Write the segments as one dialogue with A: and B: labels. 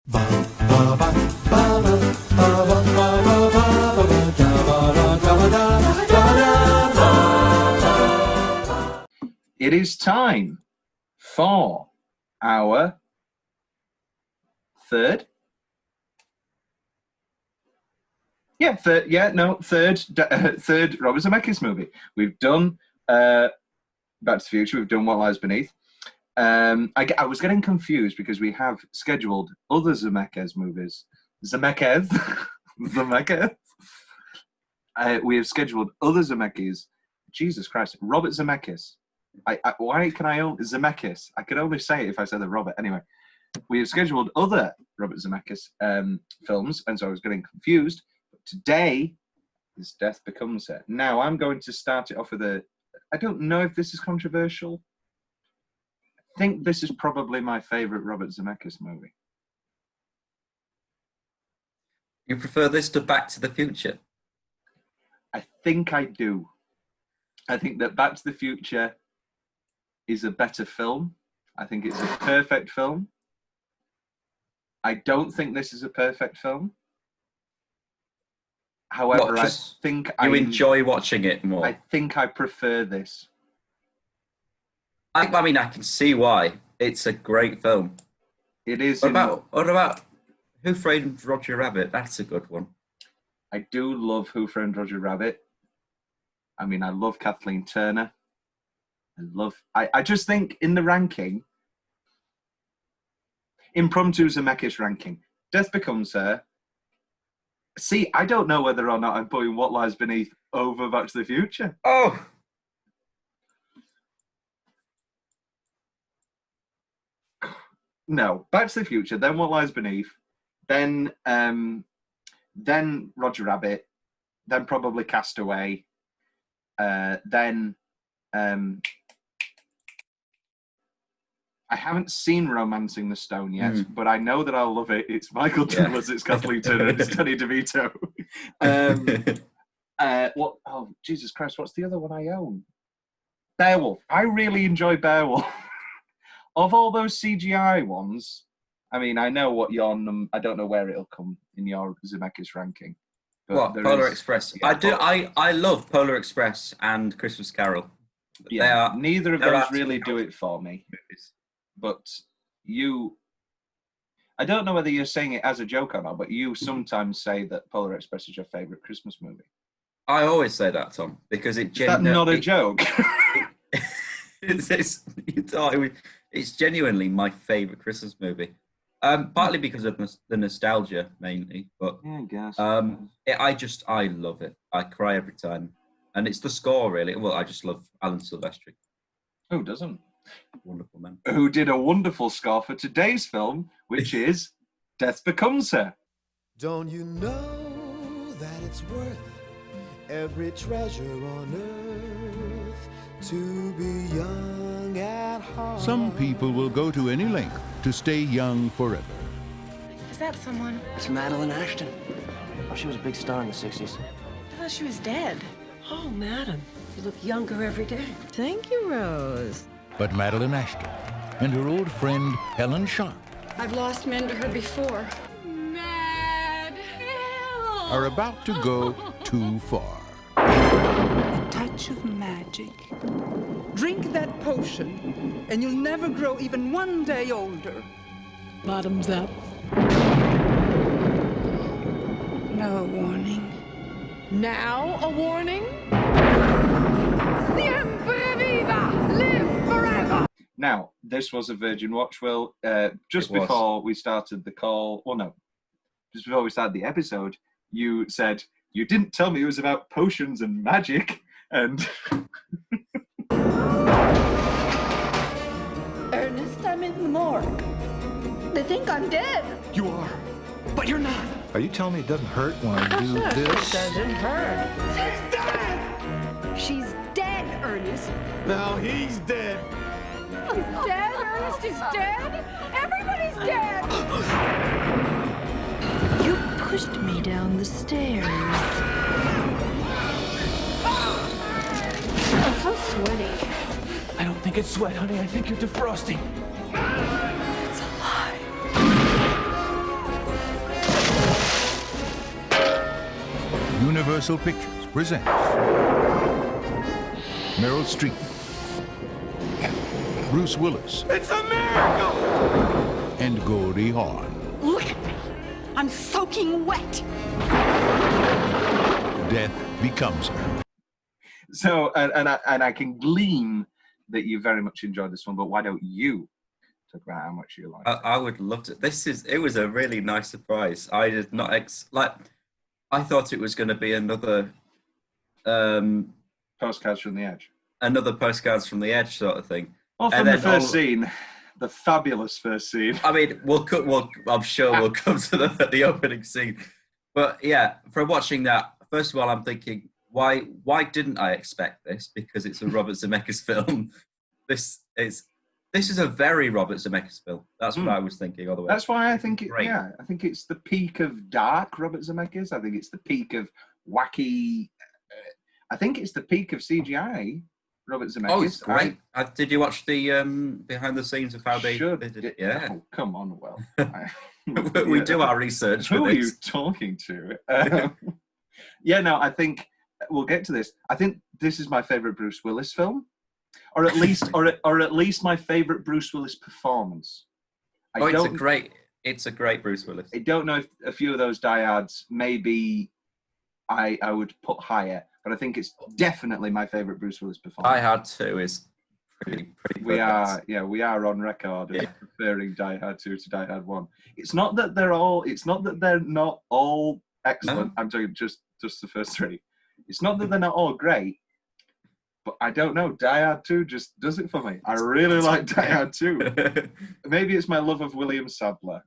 A: It is time for our third Robert Zemeckis movie. We've done Back to the Future, we've done What Lies Beneath. I was getting confused because we have scheduled other Zemeckis movies. Zemeckis. We have scheduled other Zemeckis. Jesus Christ, Robert Zemeckis. Why can I only Zemeckis? I could only say it if I said the Robert. Anyway, we have scheduled other Robert Zemeckis films, and so I was getting confused. But today is Death Becomes Her. Now I'm going to start it off with I don't know if this is controversial. I think this is probably my favourite Robert Zemeckis movie.
B: You prefer this to Back to the Future?
A: I think I do. I think that Back to the Future is a better film. I think it's a perfect film. I don't think this is a perfect film. However, I think
B: you enjoy watching it more.
A: I think I prefer this.
B: I mean, I can see why. It's a great film.
A: It is.
B: What about Who Framed Roger Rabbit? That's a good one.
A: I do love Who Framed Roger Rabbit. I mean, I love Kathleen Turner. I just think in the ranking, impromptu Zemeckis ranking, Death Becomes Her. See, I don't know whether or not I'm putting What Lies Beneath over Back to the Future.
B: Oh.
A: No, Back to the Future, then What Lies Beneath, then Roger Rabbit, then probably Castaway, then I haven't seen Romancing the Stone yet, but I know that I'll love it. It's Michael Douglas, it's Kathleen Turner, it's Danny DeVito. Oh, Jesus Christ, what's the other one I own? Beowulf. I really enjoy Beowulf. Of all those CGI ones, I mean, I know what your I don't know where it'll come in your Zemeckis ranking.
B: What, Polar Express? Yeah, I love Polar Express and Christmas Carol.
A: Yeah, neither of those really do it for me. But I don't know whether you're saying it as a joke or not, but you sometimes say that Polar Express is your favourite Christmas movie.
B: I always say that, Tom, because
A: Is that not a joke?
B: It's genuinely my favourite Christmas movie. Partly because of the nostalgia, mainly, but
A: yeah, I guess.
B: I love it. I cry every time, and it's the score, really. Well, I just love Alan Silvestri.
A: Who doesn't?
B: Wonderful man.
A: Who did a wonderful score for today's film, which is Death Becomes Her.
C: Don't you know that it's worth every treasure on earth to be young at heart?
D: Some people will go to any length to stay young forever.
E: Is that someone?
F: It's Madeline Ashton. Oh, she was a big star in the 60s.
E: I thought she was dead.
F: Oh, madam, you look younger every day.
E: Thank you, Rose.
D: But Madeline Ashton and her old friend Helen Sharp
E: I've lost men to her before. Mad Hill!
D: are about to go too far.
G: A touch of magic. Drink that potion, and you'll never grow even one day older.
E: Bottoms up.
G: No warning.
E: Now a warning? Siempre viva! Live forever!
A: Now, this was a Virgin Watch, Will. Just before we started the call, just before we started the episode, you said, you didn't tell me it was about potions and magic, and...
H: Ernest, I'm in the morgue. They think I'm dead.
C: You are, but you're not.
I: Are you telling me it doesn't hurt when I do this?
H: It doesn't hurt.
C: She's dead!
H: She's dead, Ernest.
C: Now he's dead.
H: He's dead? Ernest is dead? Everybody's dead! You pushed me down the stairs. I'm so sweaty.
C: I don't think it's sweat, honey. I think you're defrosting.
H: It's a lie.
D: Universal Pictures presents Meryl Streep, Bruce Willis,
C: It's a miracle!
D: and Goldie Hawn.
H: Look at me. I'm soaking wet.
D: Death becomes her.
A: So, and I can glean that you very much enjoyed this one, but why don't you talk about how much you liked it?
B: I would love to. It was a really nice surprise. I did not I thought it was going to be another
A: Postcards from the Edge.
B: another Postcards from the Edge sort of thing.
A: Well, from the first scene, the fabulous first scene.
B: I mean, I'm sure we'll come to the opening scene. But yeah, from watching that, first of all, I'm thinking, why didn't I expect this? Because it's a Robert Zemeckis film. This is a very Robert Zemeckis film. That's what I was thinking. Otherwise,
A: that's why I think
B: great.
A: I think it's the peak of dark Robert Zemeckis. I think it's the peak of wacky. I think it's the peak of CGI Robert Zemeckis.
B: Oh, it's great. Did you watch the behind the scenes of how they did it? Yeah.
A: Oh, come on, Will.
B: We do our research.
A: Who are you talking to? Yeah, no, I think we'll get to this. I think this is my favorite Bruce Willis film, or at least, or at least my favorite Bruce Willis performance.
B: It's a great Bruce Willis.
A: I don't know if a few of those diehards maybe I would put higher, but I think it's definitely my favorite Bruce Willis performance.
B: Die Hard 2 is pretty
A: we are on record of preferring Die Hard 2 to Die Hard 1. It's not that they're not all excellent. No. I'm talking just the first three. It's not that they're not all great, but I don't know. Die Hard 2 just does it for me. I really like Die Hard 2. Maybe it's my love of William Sadler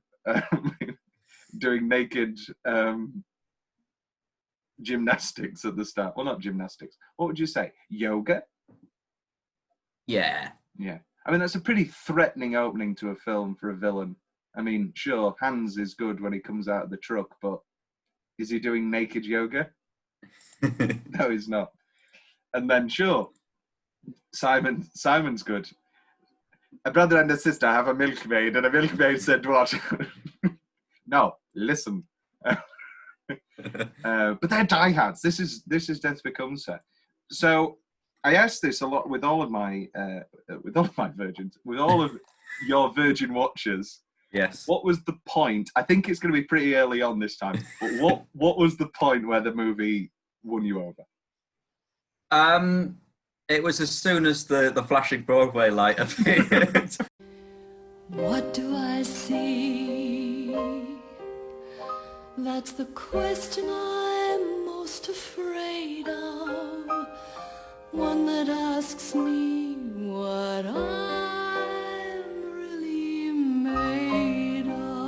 A: doing naked gymnastics at the start. Well, not gymnastics. What would you say? Yoga?
B: Yeah.
A: Yeah. I mean, that's a pretty threatening opening to a film for a villain. I mean, sure, Hans is good when he comes out of the truck, but is he doing naked yoga? No, he's not. And then, sure, Simon's good. A brother and a sister have a milkmaid, and a milkmaid said what? No, listen. But they're diehards. This is Death Becomes Her. So I asked this a lot with all of my virgins, with all of your virgin watchers.
B: Yes.
A: What was the point? I think it's going to be pretty early on this time. But what was the point where the movie won you over?
B: It was as soon as the flashing Broadway light appeared.
J: What do I see? That's the question I'm most afraid of. One that asks me what I'm really made of.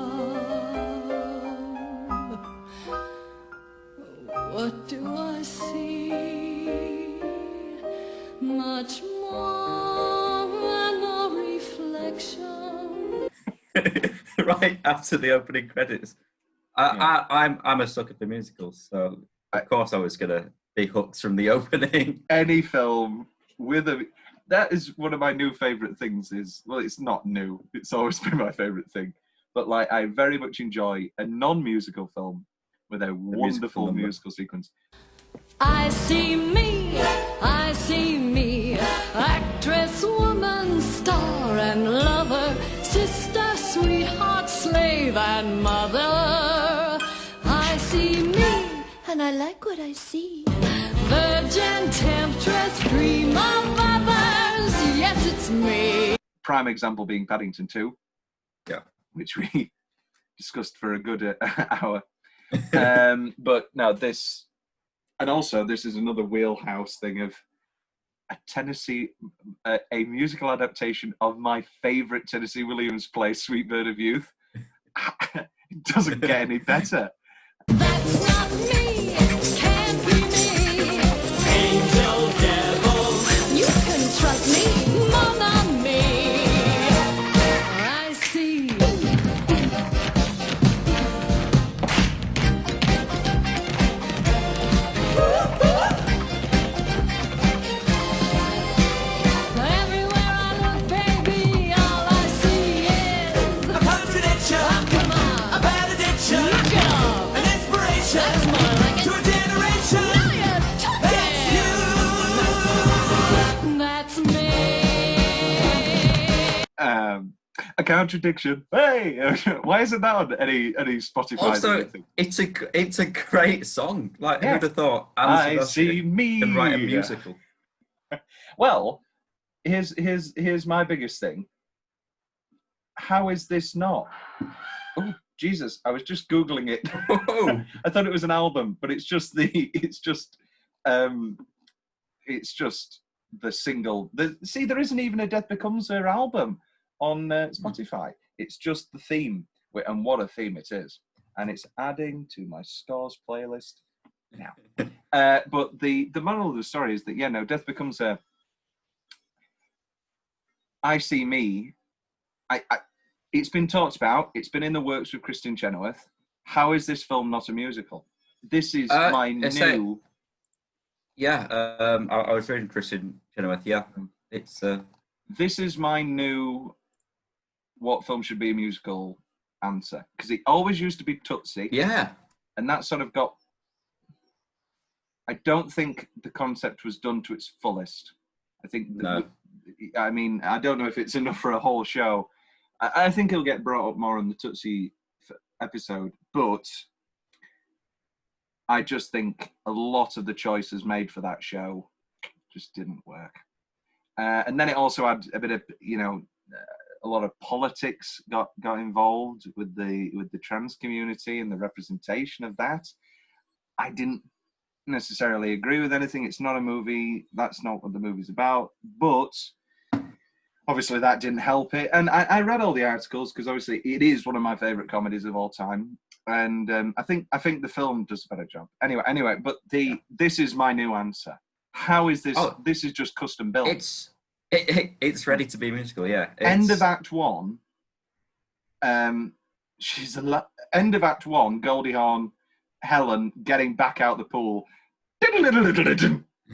J: What do I see? Much more than a reflection.
B: Right after the opening credits. I'm a sucker for musicals, so of course I was gonna be hooked from the opening.
A: Any film with that is one of my new favorite things. It's not new. It's always been my favorite thing. But like, I very much enjoy a non-musical film with a wonderful musical sequence.
J: I see me, actress, woman, star and lover, sister, sweetheart, slave and mother. I see me, and I like what I see. Virgin, temptress, dream of others, yes, it's me.
A: Prime example being Paddington 2.
B: Yeah.
A: Which we discussed for a good hour. But no, this... And also, this is another wheelhouse thing of a musical adaptation of my favourite Tennessee Williams play, Sweet Bird of Youth. It doesn't get any better.
J: That's not me, can't be me. Angel, devil, you can trust me, mon ami. I see.
A: contradiction. Hey, why isn't that on any Spotify?
B: Also, it's a great song. Like, who'd have thought Alan Sebastian can write a musical?
A: Well, here's my biggest thing. How is this not? Oh, Jesus! I was just googling it. I thought it was an album, but it's just the single. See, there isn't even a Death Becomes Her album on Spotify. It's just the theme, and what a theme it is. And it's adding to my Scores playlist now. But the moral of the story is that, Death Becomes Her. I See Me. It's been talked about. It's been in the works with Kristin Chenoweth. How is this film not a musical? This is my new...
B: I was reading Kristin Chenoweth. Yeah, it's.
A: This is my new. What film should be a musical answer? Because it always used to be Tootsie.
B: Yeah,
A: and that sort of got. I don't think the concept was done to its fullest. I think.
B: No.
A: I mean, I don't know if it's enough for a whole show. I think it'll get brought up more in the Tootsie episode, but I just think a lot of the choices made for that show just didn't work. And then it also had a bit of, a lot of politics got involved with the trans community and the representation of that. I didn't necessarily agree with anything. It's not a movie. That's not what the movie's about. But obviously that didn't help it. And I read all the articles because obviously it is one of my favorite comedies of all time. And I think the film does a better job. Anyway, but this is my new answer. How is this? This is just custom built.
B: It's ready to be a musical. Yeah.
A: End of Act 1. End of Act 1. Goldie Hawn, Helen getting back out the pool.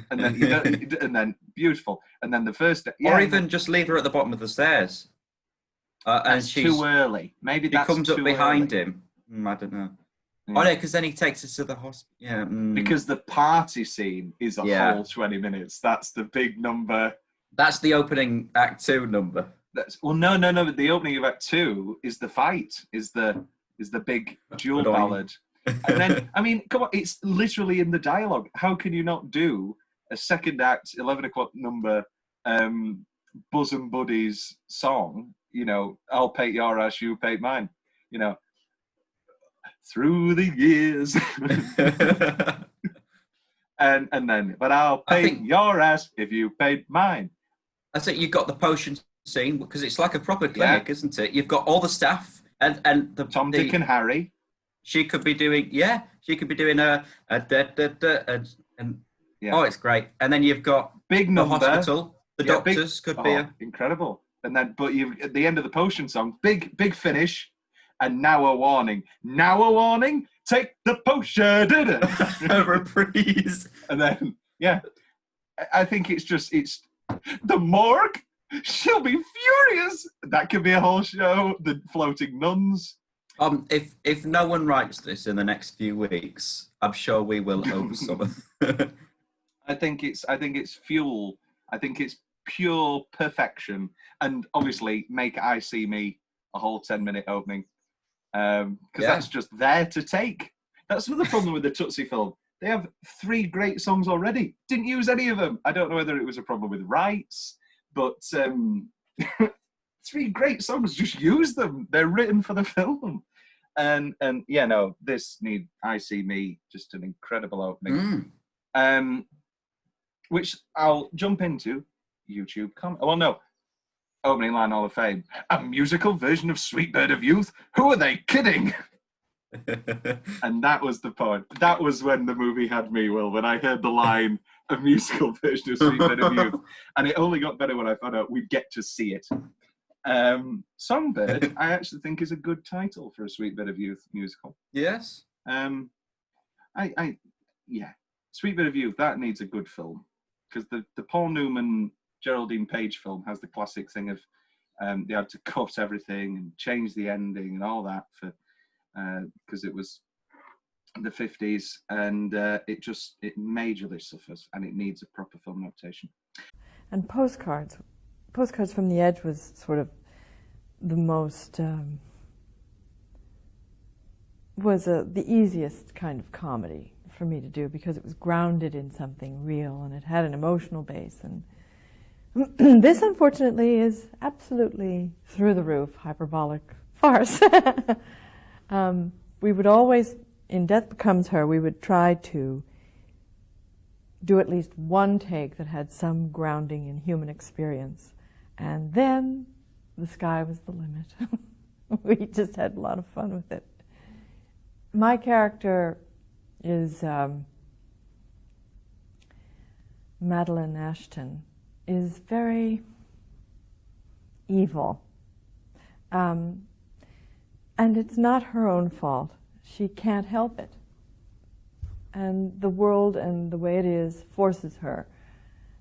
A: And then beautiful. And then the first,
B: or even just leave her at the bottom of the stairs. And she's
A: too early. Maybe
B: she comes up behind him. I don't know. Yeah. Oh no, because then he takes us to the hospital. Yeah.
A: Because the party scene is a whole 20 minutes. That's the big number.
B: That's the opening Act 2 number.
A: No. But the opening of Act 2 is the fight. Is the big duel ballad. And then, I mean, come on, it's literally in the dialogue. How can you not do a second act, 11 o'clock number, bosom buddies song? I'll paint your ass, you paint mine. Through the years. and then, but I'll paint your ass if you paint mine.
B: I think you've got the potion scene because it's like a proper clinic, isn't it? You've got all the staff and the
A: Tom, Dick, and Harry.
B: She could be doing a oh, it's great. And then you've got
A: big number.
B: The hospital. The doctors could be
A: incredible. And then, but you've at the end of the potion song, big finish, and now a warning. Now a warning. Take the potion.
B: A reprise.
A: And then, I think it's the morgue. She'll be furious. That could be a whole show. The floating nuns.
B: If no one writes this in the next few weeks, I'm sure we will over summer.
A: I think it's fuel. I think it's pure perfection, and obviously make I See Me a whole 10-minute opening because that's just there to take. That's another problem with the Tootsie film. They have 3 great songs already. Didn't use any of them. I don't know whether it was a problem with rights, but 3 great songs. Just use them. They're written for the film. And this need I See Me, just an incredible opening. Which I'll jump into YouTube opening line Hall of Fame. A musical version of Sweet Bird of Youth? Who are they kidding? And that was the point. That was when the movie had me, Will, when I heard the line, a musical version of Sweet Bird of Youth. And it only got better when I found out we'd get to see it. Songbird, I actually think is a good title for a Sweet Bit of Youth musical.
B: Yes.
A: Sweet Bit of Youth, that needs a good film. Because the Paul Newman, Geraldine Page film has the classic thing of they had to cut everything and change the ending and all that for because it was the 50s and it majorly suffers and it needs a proper film adaptation.
K: And Postcards from the Edge was sort of the most the easiest kind of comedy for me to do, because it was grounded in something real and it had an emotional base. And this, unfortunately, is absolutely through the roof hyperbolic farce. We would always, in Death Becomes Her, we would try to do at least one take that had some grounding in human experience, and then the sky was the limit. We just had a lot of fun with it. My character is Madeline Ashton, is very evil. And it's not her own fault. She can't help it. And the world and the way it is forces her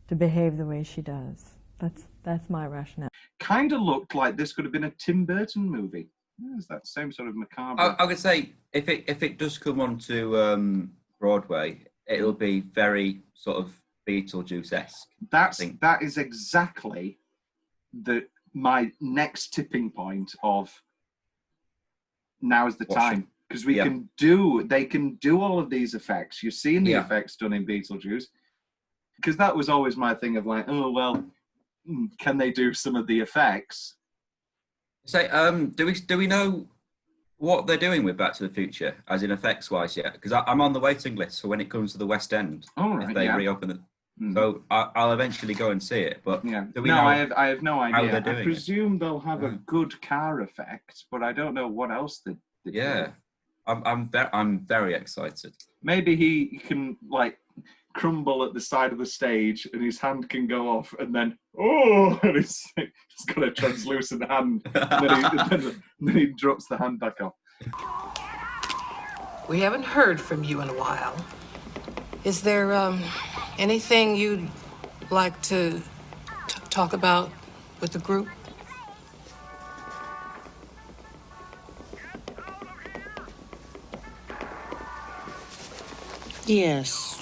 K: to behave the way she does. That's my rationale.
A: Kind of looked like this could have been a Tim Burton movie. It's that same sort of macabre.
B: I would say if it does come onto Broadway, it'll be very sort of Beetlejuice-esque.
A: That is exactly my next tipping point of now's the time, because they can do all of these effects. You're seeing the effects done in Beetlejuice, because that was always my thing of like, oh well, can they do some of the effects?
B: So, do we know what they're doing with Back to the Future, as in effects wise yet? Because I'm on the waiting list for when it comes to the West End.
A: Oh, right,
B: if they reopen it. So I'll eventually go and see it. But do we know
A: I have no idea.
B: how they're doing
A: I presume they'll have a good car effect, but I don't know what else they do.
B: I'm very excited.
A: Maybe he can like crumble at the side of the stage and his hand can go off and then and he's got a translucent hand and then he drops the hand back off.
L: We haven't heard from you in a while. Is there anything you'd like to talk about with the group?
M: Yes.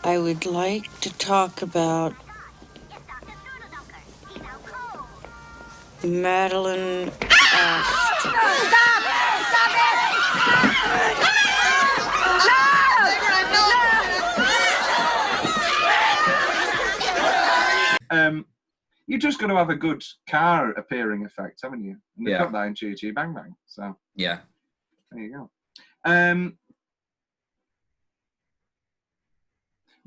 M: I would like to talk about Madeline Ashton.
A: You just got to have a good car appearing effect, haven't you? And they've got that in Chee Chee Bang Bang. So
B: yeah,
A: there you go.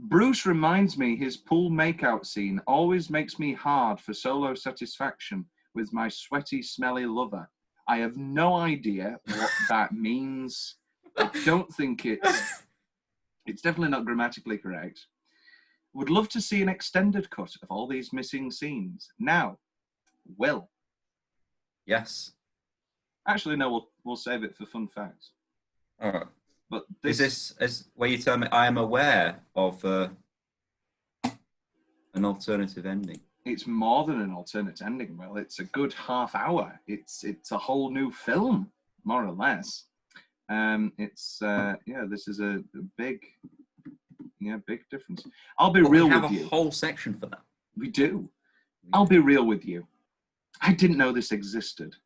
A: Bruce reminds me his pool makeout scene always makes me hard for solo satisfaction with my sweaty, smelly lover. I have no idea what that means. I don't think it's definitely not grammatically correct. Would love to see an extended cut of all these missing scenes. Now, Will.
B: Yes.
A: Actually, no, we'll save it for fun facts.
B: All right.
A: But
B: is this where you tell me I am aware of an alternative ending?
A: It's more than an alternate ending, Will. It's a good half hour. It's a whole new film, more or less. This is a big difference. I'll be real with you.
B: We have a whole section for that.
A: We do. I'll be real with you. I didn't know this existed.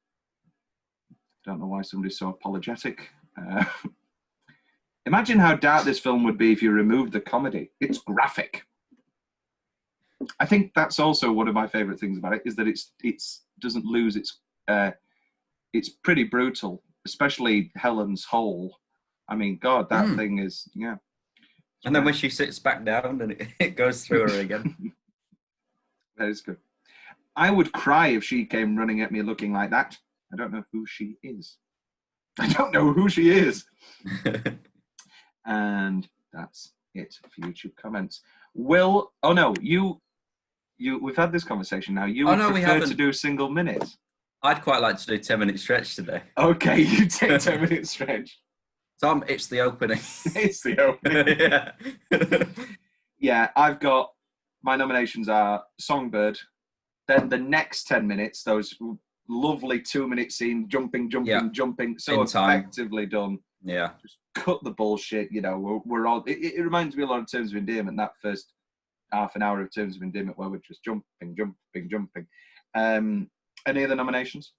A: Don't know why somebody's so apologetic. Imagine how dark this film would be if you removed the comedy. It's graphic. I think that's also one of my favorite things about it, is that it's doesn't lose it's pretty brutal, especially Helen's hole. I mean, God, that thing is
B: And then when she sits back down and it goes through her again.
A: That is good. I would cry if she came running at me looking like that. I don't know who she is. And that's it for YouTube comments. Will, oh no, you we've had this conversation now. You would prefer to do single minutes.
B: I'd quite like to do 10-minute stretch today.
A: Okay, you take 10-minute stretch.
B: Tom, it's the opening.
A: It's the opening. Yeah, I've got, my nominations are Songbird, then the next 10 minutes, those lovely 2-minute scene, jumping, so effectively done.
B: Yeah.
A: Just cut the bullshit, we're all, it reminds me a lot of Terms of Endearment, that first half an hour of Terms of Endearment where we're just jumping. Any other nominations?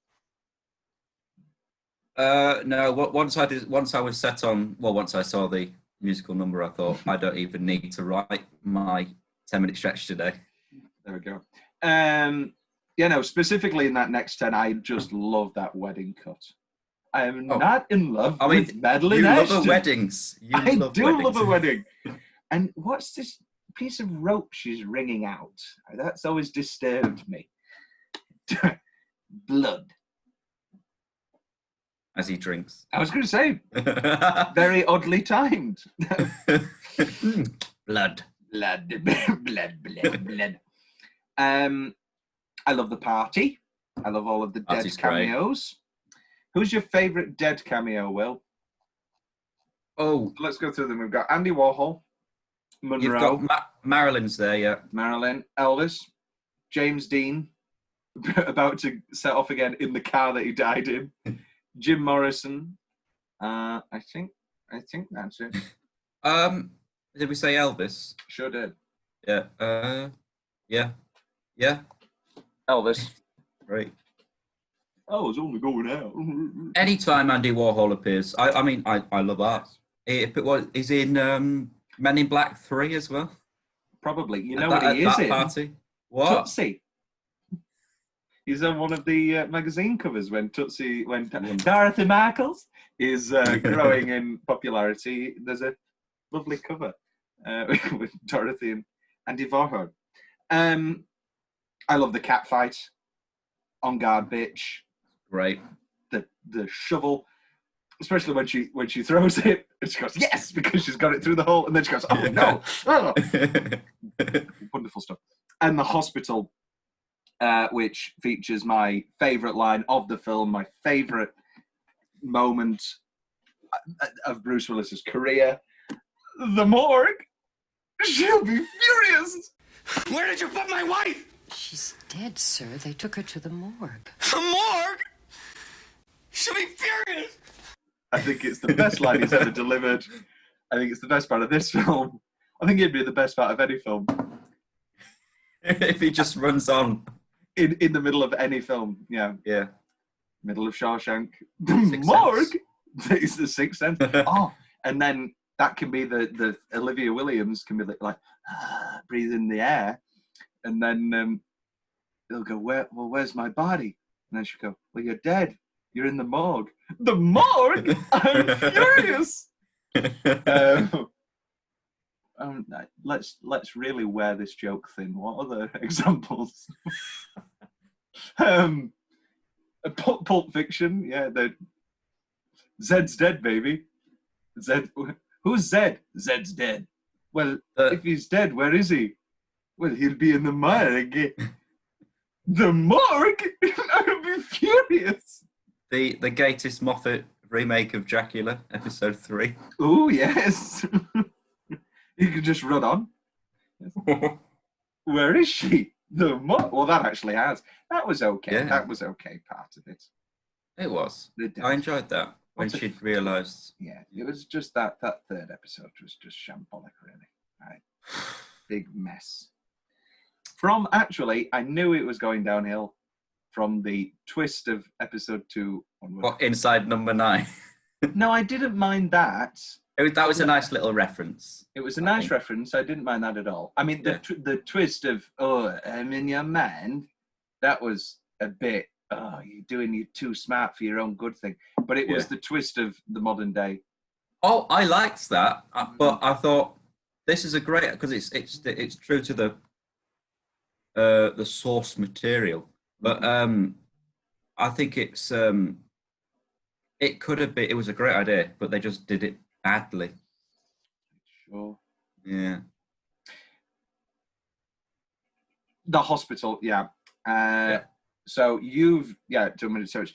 B: No. Once I was set on. Well, once I saw the musical number, I thought I don't even need to write my 10-minute stretch today.
A: There we go. Specifically in that next 10, I just love that wedding cut. I am not in love with Madeline Ashton.
B: You love weddings.
A: I do love a wedding. And what's this piece of rope she's wringing out? That's always disturbed me. Blood.
B: As he drinks.
A: I was going to say, very oddly timed.
B: Blood.
A: I love the party. I love all of the dead cameos. Great. Who's your favourite dead cameo, Will?
B: Oh.
A: Let's go through them. We've got Andy Warhol, Monroe.
B: You've got Marilyn's there, yeah.
A: Marilyn, Elvis, James Dean, about to set off again in the car that he died in. Jim Morrison. I think that's it.
B: Did we say Elvis?
A: Sure did.
B: Yeah. Yeah.
A: Elvis.
B: Great.
A: I was only going out.
B: Anytime Andy Warhol appears, I love art. He's in Men in Black 3 as well.
A: Probably. You know what he is in?
B: Party. What?
A: Tootsie. He's on one of the magazine covers when Dorothy Michaels is growing in popularity. There's a lovely cover with Dorothy and Andy Warhol. I love the cat fight. On guard, bitch.
B: Right.
A: The shovel, especially when she throws it and she goes yes because she's got it through the hole, and then she goes oh no. Oh. Wonderful stuff. And the hospital. Which features my favourite line of the film, my favourite moment of Bruce Willis's career. The morgue. She'll be furious. Where did you put my wife?
N: She's dead, sir. They took her to the morgue.
A: The morgue? She'll be furious. I think it's the best line he's ever delivered. I think it's the best part of this film. I think it'd be the best part of any film.
B: If he just runs on.
A: In the middle of any film, yeah. Middle of Shawshank. The morgue. It's the Sixth Sense. And then that can be the Olivia Williams can be like breathe in the air, and then they'll go, where's my body? And then she'll go, well, you're dead. You're in the morgue. The morgue? I'm furious. Let's really wear this joke thin. What other examples? Pulp Fiction, yeah. Zed's dead, baby. Zed. Who's Zed? Zed's dead. Well, if he's dead, where is he? Well, he'll be in the morgue. The morgue? I'll be furious.
B: The Gatiss Moffat remake of Dracula, episode 3.
A: Oh yes. You could just run on. Where is she? Well, that actually has. That was okay. Yeah. That was okay part of it.
B: It was. I enjoyed that when she'd realised.
A: Yeah, it was just that third episode was just shambolic, really. Right. Big mess. I knew it was going downhill from the twist of episode 2 onward.
B: What, inside number 9?
A: No, I didn't mind that.
B: That was a nice little reference.
A: It was a nice reference. I didn't mind that at all. I mean, the twist of, I'm in your mind, that was a bit, you're too smart for your own good thing. But it was the twist of the modern day.
B: Oh, I liked that. But I thought, this is a great, because it's true to the source material. But I think it could have been, it was a great idea, but they just did it badly.
A: Sure.
B: Yeah.
A: The hospital, yeah. So you've, 2 minutes search.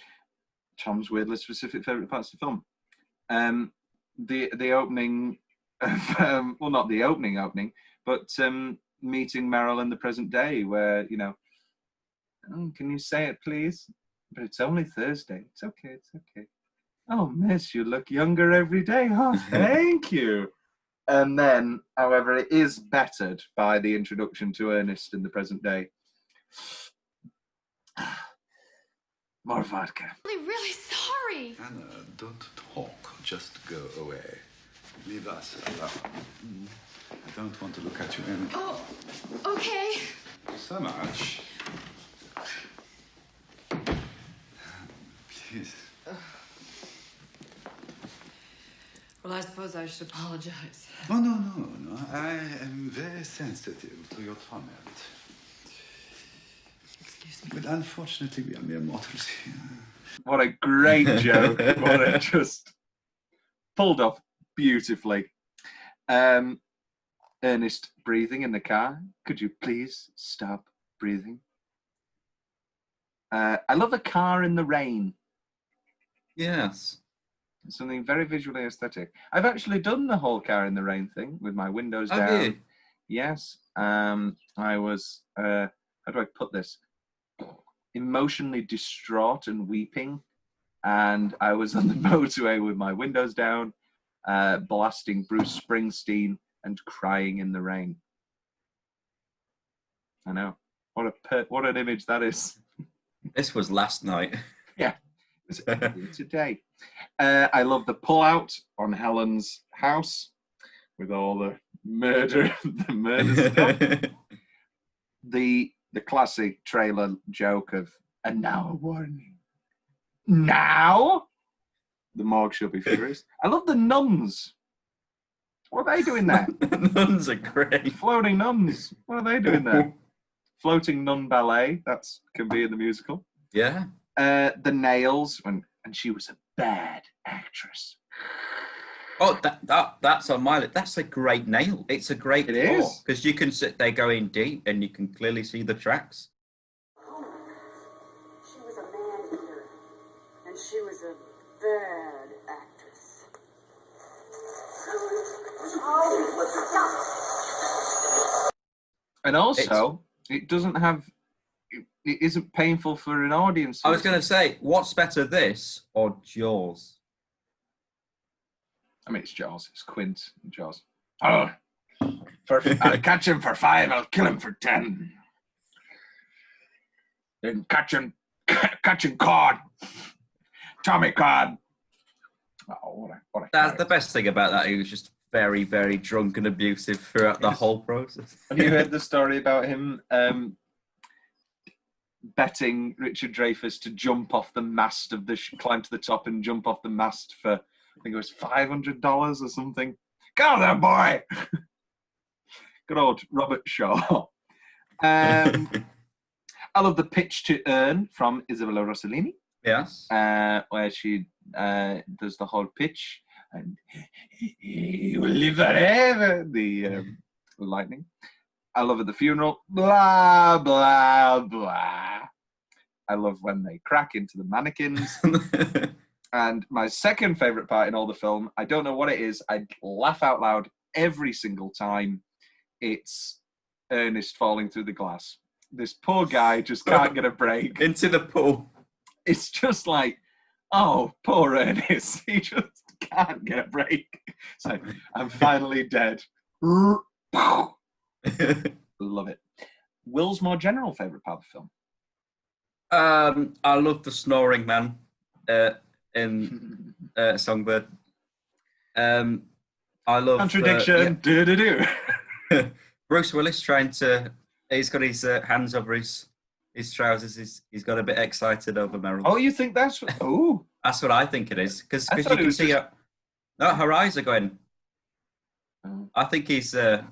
A: Tom's weirdly specific favourite parts of the film. The opening, well, not the opening, but meeting Meryl in the present day, where, can you say it, please? But it's only Thursday. It's okay. Oh, miss, you look younger every day. Oh, thank you. And then, however, it is bettered by the introduction to Ernest in the present day. More vodka.
E: I'm really sorry.
O: Anna, don't talk. Just go away. Leave us alone. I don't want to look at you anymore.
E: Oh, okay.
O: So much. Please.
N: Well, I suppose I should apologize.
O: Oh, no. I am very sensitive to your torment.
N: Excuse me.
O: But unfortunately, we are mere mortals here.
A: What a great joke. What a just pulled off beautifully. Ernest breathing in the car. Could you please stop breathing? I love a car in the rain.
B: Yes.
A: Something very visually aesthetic. I've actually done the whole car in the rain thing with my windows
B: Have
A: down.
B: you?
A: Yes. I was, how do I put this? Emotionally distraught and weeping. And I was on the motorway with my windows down, blasting Bruce Springsteen and crying in the rain. I know. What an image that is.
B: This was last night.
A: Yeah. It was today. I love the pullout on Helen's house with all the murder stuff. The classic trailer joke of, and now a warning. Now? The morgue should be furious. I love the nuns. What are they doing there?
B: Nuns are great.
A: Floating nuns. What are they doing there? Floating nun ballet. That's can be in the musical.
B: Yeah.
A: The nails, and she was a bad actress.
B: Oh, that's on my list. That's a great nail. It's a great claw, because you can sit there going deep and you can clearly see the tracks.
P: She was a man-eater, and she was a bad actress.
A: And also, it doesn't have. It isn't painful for an audience.
B: I was going to say, what's better, this or Jaws?
A: I mean, it's Jaws. It's Quint and Jaws. Oh, I'll catch him for 5. I'll kill him for 10. Then catching cod. Tommy cod. Oh, what a
B: That's the best thing about that. He was just very, very drunk and abusive throughout the whole process.
A: Have you heard the story about him betting Richard Dreyfuss to jump off the mast of the climb to the top and jump off the mast for, I think it was $500 or something. Go there, boy! Good old Robert Shaw. I love the pitch to Earn from Isabella Rossellini.
B: Yes.
A: Where she does the whole pitch and he will live forever. The lightning. I love at the funeral. Blah, blah, blah. I love when they crack into the mannequins. And my second favourite part in all the film, I don't know what it is, I laugh out loud every single time. It's Ernest falling through the glass. This poor guy just can't get a break.
B: Into the pool.
A: It's just like, oh, poor Ernest. He just can't get a break. So I'm finally dead. Love it. Will's more general favourite part of the film?
B: I love the snoring man in Songbird. I love
A: contradiction.
B: Bruce Willis trying to. He's got his hands over his trousers. He's got a bit excited over Meryl.
A: Oh, you think that's? Oh,
B: that's what I think it is because you can see
A: just...
B: her eyes are going. I think he's a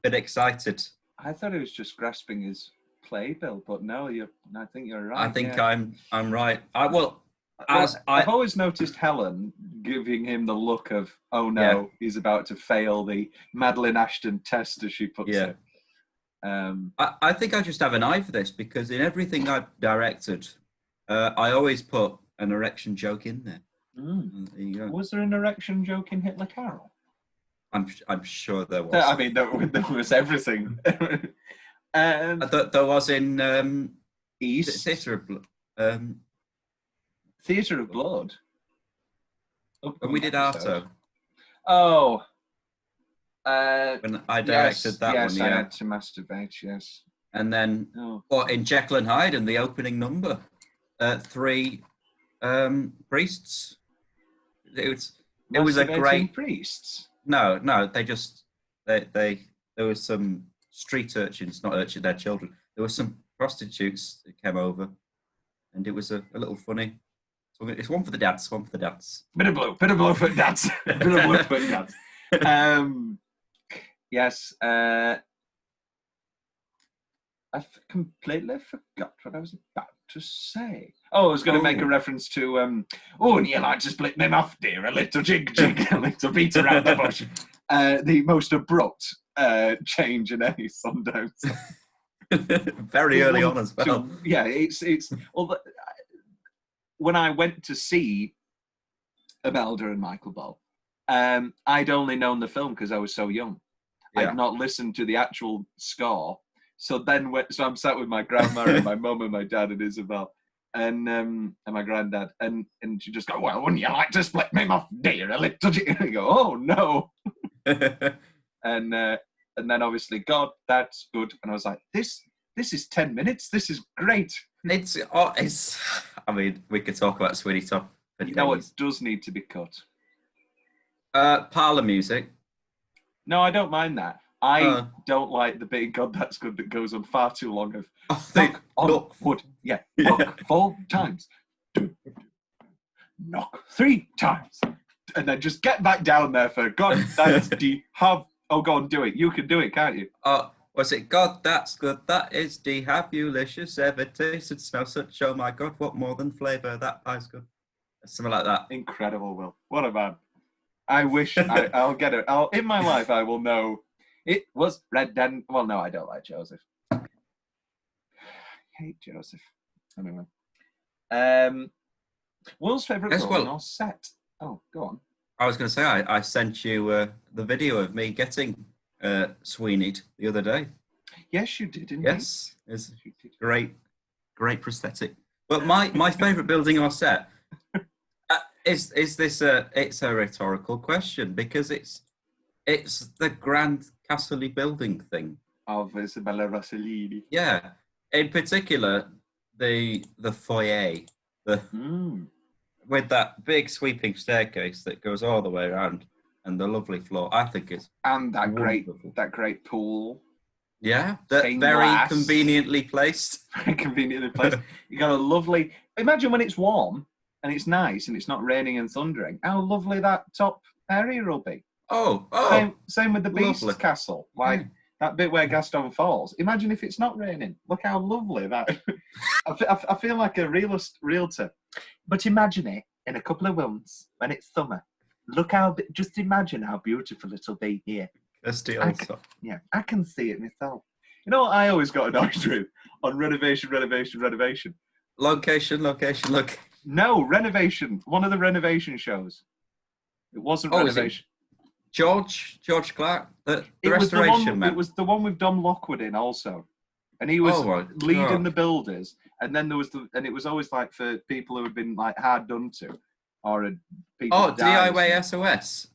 B: bit excited.
A: I thought he was just grasping his playbill, but no, I think you're right.
B: I think
A: yeah.
B: I'm right. I've
A: always noticed Helen giving him the look of, oh no, he's about to fail the Madeline Ashton test, as she puts it.
B: I think I just have an eye for this because in everything I've directed, I always put an erection joke in there. There you go.
A: Was there an erection joke in Hitler Carol?
B: I'm sure there was.
A: I mean, there was everything.
B: There was in
A: East
B: Theatre of Blood.
A: Theatre of Blood.
B: And we did Arto.
A: Oh,
B: When I directed that
A: yes,
B: one,
A: I
B: yeah.
A: had to masturbate, yes.
B: And then, in Jekyll and Hyde, and the opening number, 3 priests. It was a
A: Masturbating
B: great
A: priests.
B: No, they just there was some street urchins, not urchins, they're children. There were some prostitutes that came over, and it was a little funny. So it's one for the dance, one for the dance.
A: Bit of blue for dance. Bit of blue for dance. Yes. I completely forgot what I was about to say. Oh, I was going to make a reference to, and you like to split them off, dear, a little jig, a little beat around the bush. The most abrupt change in any Sundance.
B: Very early on as well.
A: Yeah, it's when I went to see Imelda and Michael Ball, I'd only known the film because I was so young.
B: Yeah.
A: I'd not listened to the actual score. So then, so I'm sat with my grandma and my mum and my dad and Isabel and my granddad, and she just go, well, wouldn't you like to split me off, dear, a little? And I go, oh no. and then obviously, God, that's good. And I was like, this is 10 minutes. This is great.
B: It's. I mean, we could talk about Sweeney Todd.
A: You know what does need to be cut?
B: Parlour music.
A: No, I don't mind that. I don't like the bit God That's Good that goes on far too long of knock on wood. Yeah. Knock 4 times. Knock 3 times. And then just get back down there for God That's have. Oh, go on, do it. You can do it, can't you?
B: Was it God That's Good? That is D. Have you licious ever tasted snow such? Oh my God, what more than flavour? That pie's good. Something like that.
A: Incredible, Will. What a man. I wish I'll get it. In my life, I will know. It was Red Den. Well, no, I don't like Joseph. I hate Joseph. Anyway. Will's favourite role or set? Oh, go on.
B: I was going to say, I sent you the video of me getting Sweeney'd the other day.
A: Yes, you did, didn't you?
B: Yes. It's great prosthetic. But my favourite building or set is this it's a rhetorical question because it's the Grand Castle building thing
A: of Isabella Rossellini.
B: Yeah, in particular the foyer, with that big sweeping staircase that goes all the way around, and the lovely floor. I think it's
A: that
B: wonderful.
A: great pool.
B: Yeah, very conveniently placed.
A: Very conveniently placed. You got a lovely. Imagine when it's warm and it's nice and it's not raining and thundering. How lovely that top area will be. Same with the Beast's Castle, that bit where Gaston falls. Imagine if it's not raining. Look how lovely that. I feel like a realtor. But imagine it in a couple of months when it's summer. Just imagine how beautiful it'll be here. I can see it myself. You know what I always got annoyed with on renovation.
B: Location.
A: No, renovation. One of the renovation shows. It wasn't renovation.
B: George Clark, the restoration man.
A: It was the one with Dom Lockwood in also, and he was leading the builders. And then there was and it was always like for people who had been like hard done to, or people.
B: DIY SOS.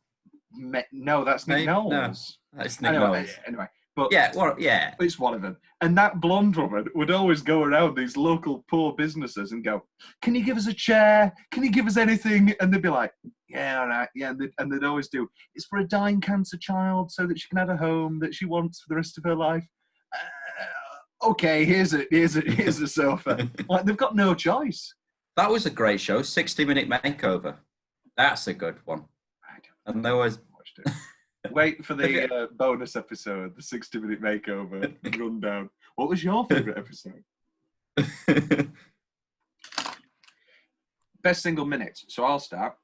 A: No, that's Nick Knowles.
B: No, that's Nick Knowles.
A: Anyway, but
B: yeah,
A: it's one of them. And that blonde woman would always go around these local poor businesses and go, "Can you give us a chair? Can you give us anything?" And they'd be like, "Yeah, all right, yeah." And they'd always do. It's for a dying cancer child, so that she can have a home that she wants for the rest of her life. Okay, here's a sofa. Like they've got no choice.
B: That was a great show. 60-minute makeover. That's a good one. And there was.
A: Wait for the bonus episode, the 60-minute makeover rundown. What was your favourite episode? Best single minute. So I'll start.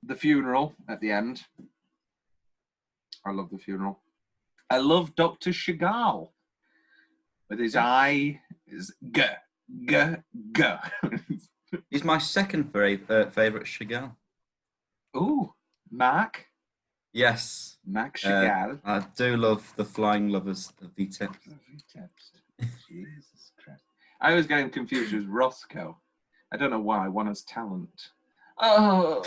A: The funeral at the end. I love the funeral. I love Dr. Chagall. With his eye is g.
B: He's my second favourite Chagall.
A: Ooh, Mark.
B: Yes.
A: Max Chagall.
B: I do love the Flying Lovers of Vitebsk.
A: Jesus Christ. I always get him confused with Roscoe. I don't know why. One has talent. Yeah.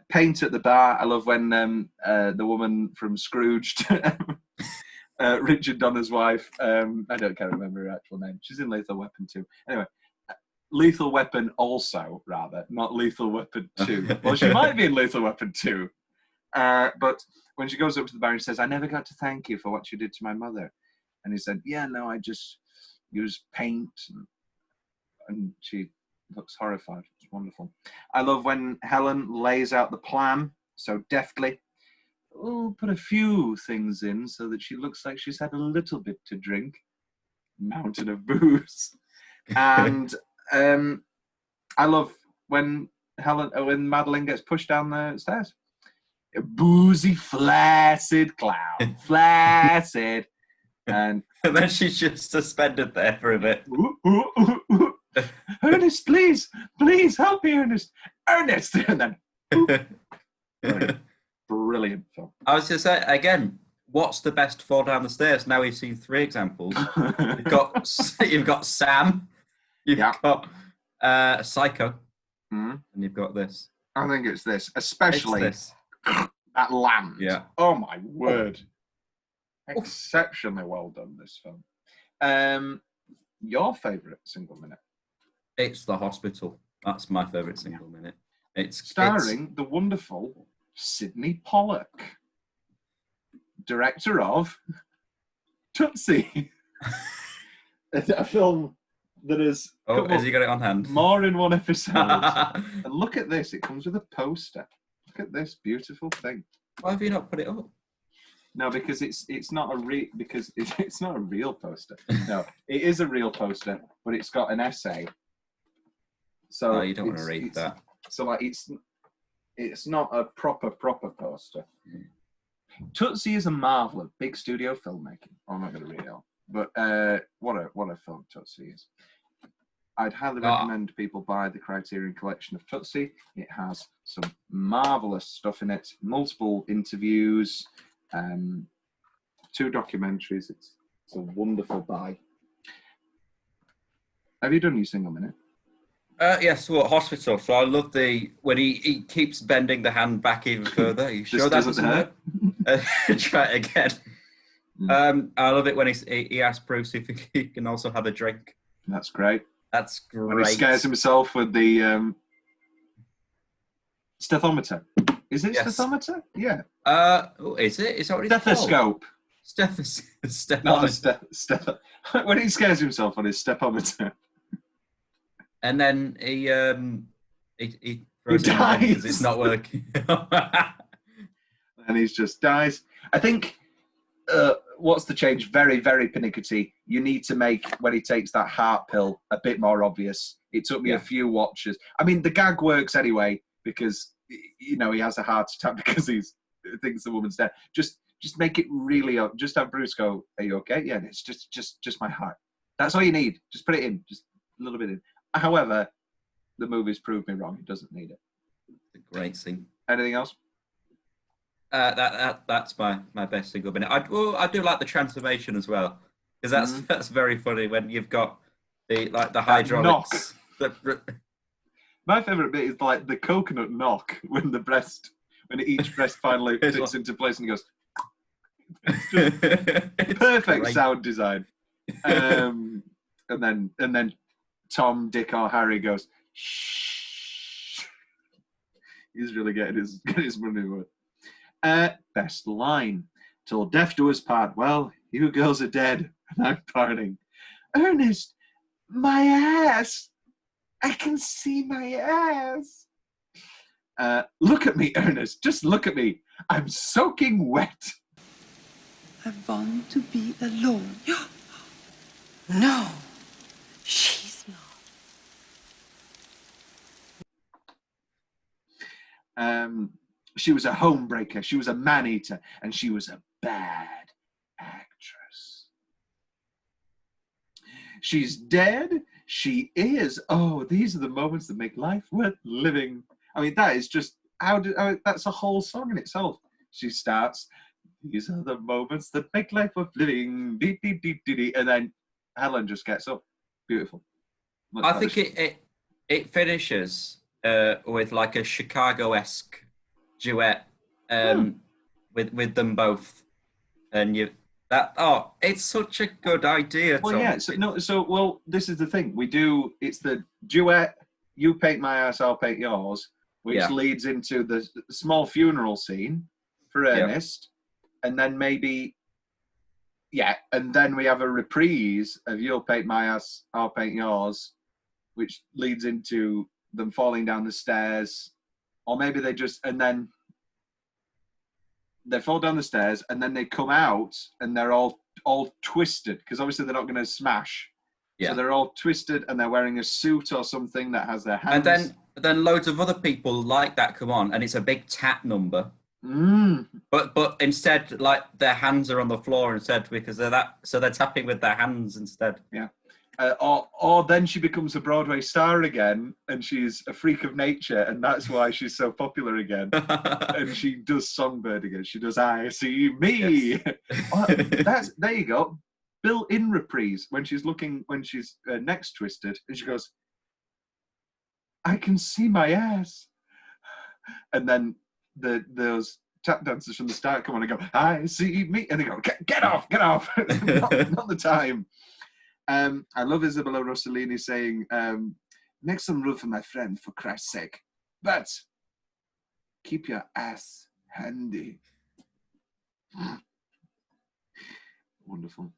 A: Paint at the bar. I love when the woman from Scrooged, Richard Donner's wife, I can't remember her actual name. She's in Lethal Weapon 2. Anyway, Lethal Weapon also, rather, not Lethal Weapon 2. Well, she might be in Lethal Weapon 2. But when she goes up to the bar and says, I never got to thank you for what you did to my mother. And he said, yeah, no, I just used paint. And she looks horrified. It's wonderful. I love when Helen lays out the plan so deftly. Oh, put a few things in so that she looks like she's had a little bit to drink. Mountain of booze. And I love when Madeline gets pushed down the stairs. A boozy, flaccid clown. Flaccid. And
B: then she's just suspended there for a bit.
A: Ernest, please help me, Ernest. Ernest! And then brilliant film.
B: I was just saying, again, what's the best fall down the stairs? Now we've seen 3 examples. You've got Sam, you've got Psycho, and you've got this.
A: I think it's this, especially that land.
B: Yeah.
A: Oh my word. Exceptionally well done, this film. Your favourite single minute?
B: It's The Hospital. That's my favourite single minute. It's
A: starring the wonderful Sidney Pollack, director of Tootsie, a film that is.
B: Oh, has he got it on hand?
A: More in one episode. And look at this; it comes with a poster. Look at this beautiful thing.
B: Why have you not put it up?
A: No, because it's not a real poster. No, it is a real poster, but it's got an essay. So
B: you don't want to read that.
A: So like it's not a proper poster. Tootsie is a marvel of big studio filmmaking. I'm not going to read it all, but what a film Tootsie is. I'd highly recommend people buy the Criterion collection of Tootsie. It has some marvelous stuff in it, multiple interviews, 2 documentaries. It's a wonderful buy. Have you done your single minute?
B: Yes, well, Hospital. So I love when he keeps bending the hand back even further. Are you sure that doesn't hurt? Try it again. I love it when he asks Bruce if he can also have a drink.
A: That's great.
B: That's great.
A: When he scares himself with the stethometer. Is it stethometer? Yeah.
B: Is it? Is that what it's
A: stethoscope.
B: Stethoscope.
A: Not a when he scares himself on his stepometer.
B: And then he throws it away because it's not working.
A: And he just dies. I think what's the change? Very, very pernickety. You need to make, when he takes that heart pill, a bit more obvious. It took me a few watches. I mean, the gag works anyway because, he has a heart attack because he thinks the woman's dead. Just make it really, just have Bruce go, are you okay? Yeah, it's just my heart. That's all you need. Just put it in, just a little bit in. However, the movie's proved me wrong. It doesn't need it.
B: It's a great scene.
A: Anything else?
B: That's my best single minute. I do like the transformation as well because that's very funny when you've got the hydraulics.
A: My favourite bit is like the coconut knock when each breast finally fits into place and goes. Perfect
B: great.
A: Sound design. And then Tom, Dick, or Harry goes. Shh. He's really getting his money worth. Best line. Till death do us part. Well, you girls are dead, and I'm parting. Ernest, my ass. I can see my ass. Look at me, Ernest. Just look at me. I'm soaking wet.
G: I want to be alone. No, she's
A: not. She was a homebreaker. She was a man-eater, and she was a bad actress. She's dead. She is. Oh, these are the moments that make life worth living. I mean, that is just that's a whole song in itself. She starts. These are the moments that make life worth living. Dee, dee, dee, dee, dee. And then Helen just gets up. Beautiful.
B: I think it finishes with like a Chicago-esque duet with them both, and it's such a good idea.
A: Well,
B: Tom.
A: yeah. This is the thing. It's the duet. You paint my ass, I'll paint yours, which leads into the small funeral scene for Ernest, and then maybe, and then we have a reprise of You'll Paint My Ass, I'll Paint Yours, which leads into them falling down the stairs, or maybe and then they fall down the stairs, and then they come out, and they're all twisted, because obviously they're not going to smash. Yeah. So they're all twisted, and they're wearing a suit or something that has their hands.
B: And then loads of other people like that come on, and it's a big tap number. But instead, like, their hands are on the floor instead, because they're tapping with their hands instead.
A: Yeah. Or then she becomes a Broadway star again, and she's a freak of nature, and that's why she's so popular again. And she does Songbird again. She does I See Me. Yes. There you go. Built-in reprise when she's neck's twisted, and she goes, I can see my ass. And then those tap dancers from the start come on and go, I see me, and they go, get off. not the time. I love Isabella Rossellini saying, make some room for my friend, for Christ's sake, but keep your ass handy. Wonderful.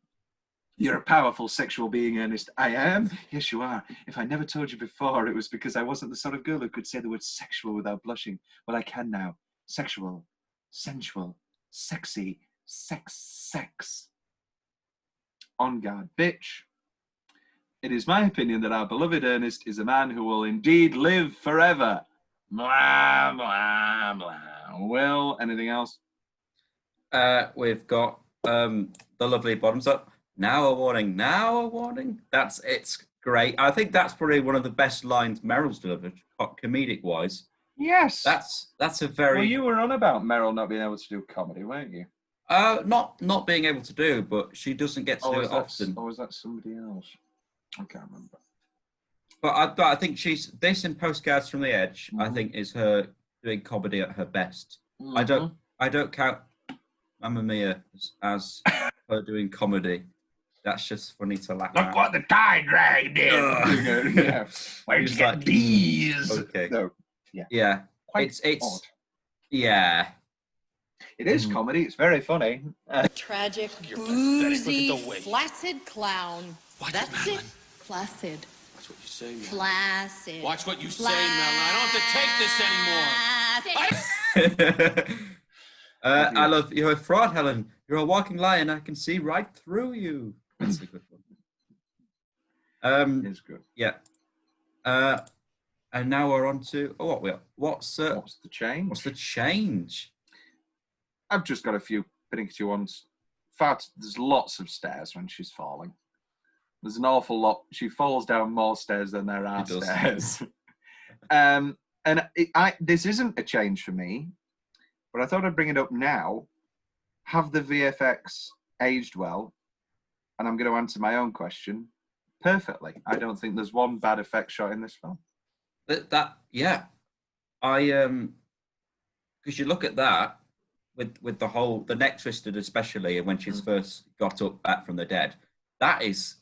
A: You're a powerful sexual being, Ernest. I am? Yes, you are. If I never told you before, it was because I wasn't the sort of girl who could say the word sexual without blushing. Well, I can now. Sexual, sensual, sexy, sex. On guard, bitch. It is my opinion that our beloved Ernest is a man who will indeed live forever. Blah, blah, blah. Will, anything else?
B: We've got the lovely bottoms up. Now a warning. It's great. I think that's probably one of the best lines Meryl's delivered, comedic wise.
A: Yes.
B: That's a very...
A: Well, you were on about Meryl not being able to do comedy, weren't you?
B: Not being able to do, but she doesn't get to do it often.
A: Or was that somebody else? I can't remember.
B: But I think this in Postcards from the Edge, I think, is her doing comedy at her best. I don't count Mamma Mia as her doing comedy. That's just funny to laugh at.
A: Look what the tide dragged in. Yeah. Where'd you get these?
B: Okay.
A: No.
B: Yeah.
A: Quite
B: it's
A: odd.
B: Yeah.
A: It is comedy. It's very funny.
N: Tragic, boozy, flaccid clown. That's it. Flaccid.
F: Watch what you say, Mel.
N: Flaccid.
F: Watch what you say, Mel. I don't have to take this anymore.
B: I love you're a fraud, Helen. You're a walking lion. I can see right through you. That's a good one.
A: It's good.
B: Yeah. And now we're on to what's the
A: change?
B: What's the change?
A: I've just got a few pernickety ones. In fact, there's lots of stairs when she's falling. There's an awful lot. She falls down more stairs than there are stairs. This isn't a change for me, but I thought I'd bring it up now. Have the VFX aged well? And I'm going to answer my own question perfectly. I don't think there's one bad effect shot in this film.
B: Because you look at that with the neck twisted, especially, and when she's first got up back from the dead, it's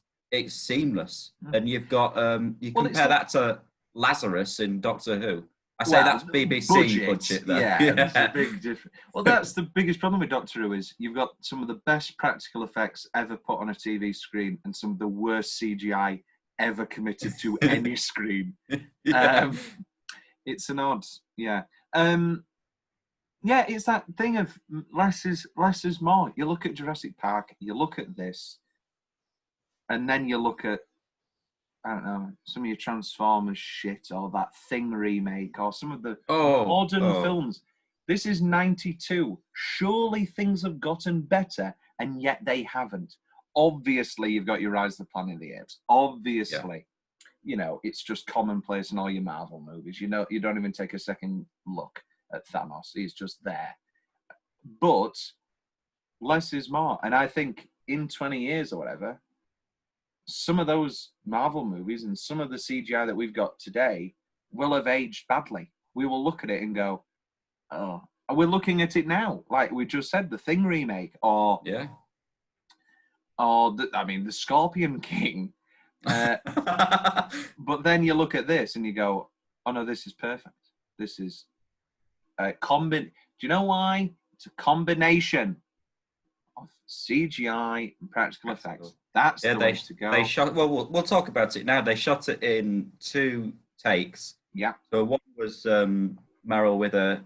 B: seamless. And you've got you compare that to Lazarus in Doctor Who. I say that's BBC budget though.
A: Yeah, there's a big difference. Well, that's the biggest problem with Doctor Who is you've got some of the best practical effects ever put on a TV screen and some of the worst CGI ever committed to any screen. It's an odd, it's that thing of less is more. You look at Jurassic Park, you look at this, and then you look at, I don't know, some of your Transformers shit or that Thing remake or some of the modern films. This is 92. Surely things have gotten better, and yet they haven't. Obviously, you've got your Rise of the Planet of the Apes. Obviously. You know, it's just commonplace in all your Marvel movies. You know, you don't even take a second look at Thanos. He's just there. But less is more. And I think in 20 years or whatever, some of those Marvel movies and some of the CGI that we've got today will have aged badly. We will look at it and go, oh, and we're looking at it now, like we just said, the Thing remake, or the Scorpion King. But then you look at this and you go, oh no, this is perfect. This is a do you know why? It's a combination of CGI and practical effects. That's the way to go.
B: They shot. Well, we'll talk about it now. They shot it in 2 takes.
A: Yeah.
B: So one was Meryl with a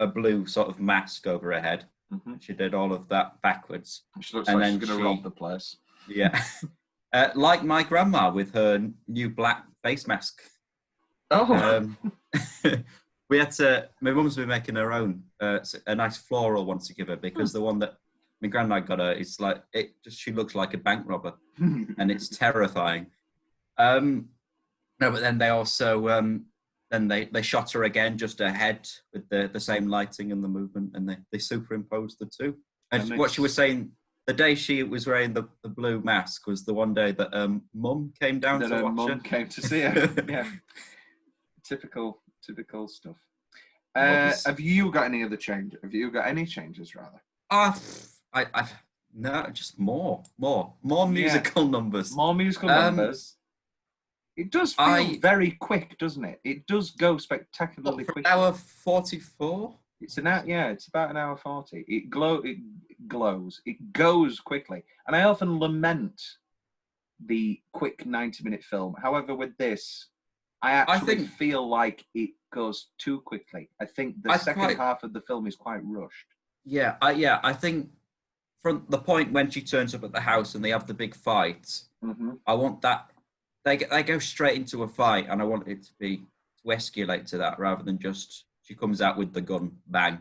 B: blue sort of mask over her head. Mm-hmm. She did all of that backwards.
A: She looks like she's going to rob the place.
B: Yeah. Like my grandma with her new black face mask.
A: Oh.
B: We had to. My mum's been making her own a nice floral one to give her, because the one that my grandma got her is like she looks like a bank robber, and it's terrifying. No, but then they also then they shot her again, just her head with the same lighting and the movement, and they superimposed the two. And what she was saying, the day she was wearing the blue mask was the one day that Mum came down to watch
A: Mum
B: her.
A: came to see her. Yeah, typical stuff. Have you got any other change? Have you got any changes rather?
B: No, just more musical numbers.
A: More musical numbers. It does feel very quick, doesn't it? It does go spectacularly quick.
B: Hour 44.
A: It's it's about an hour 40. It glows. It goes quickly, and I often lament the quick 90-minute film. However, with this, I think feel like it goes too quickly. I think the second half of the film is quite rushed.
B: Yeah, I think from the point when she turns up at the house and they have the big fight, I want that. They go straight into a fight, and I want it to escalate to that rather than just she comes out with the gun, bang.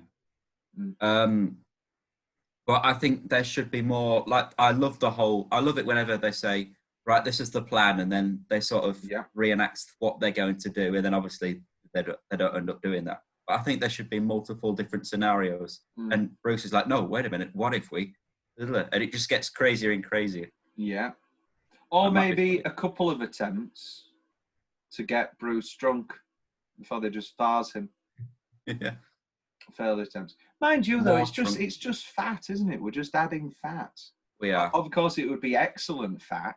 B: But I think there should be more. Like I love it whenever they say, right, this is the plan, and then they sort of reenact what they're going to do, and then obviously they don't end up doing that. But I think there should be multiple different scenarios. And Bruce is like, no, wait a minute, what if we? And it just gets crazier and crazier. Yeah.
A: Or maybe a couple of attempts to get Bruce drunk before they just fars him.
B: Yeah.
A: Failed attempts. Mind you, though, it's just fat, isn't it? We're just adding fat.
B: We are.
A: Of course, it would be excellent fat,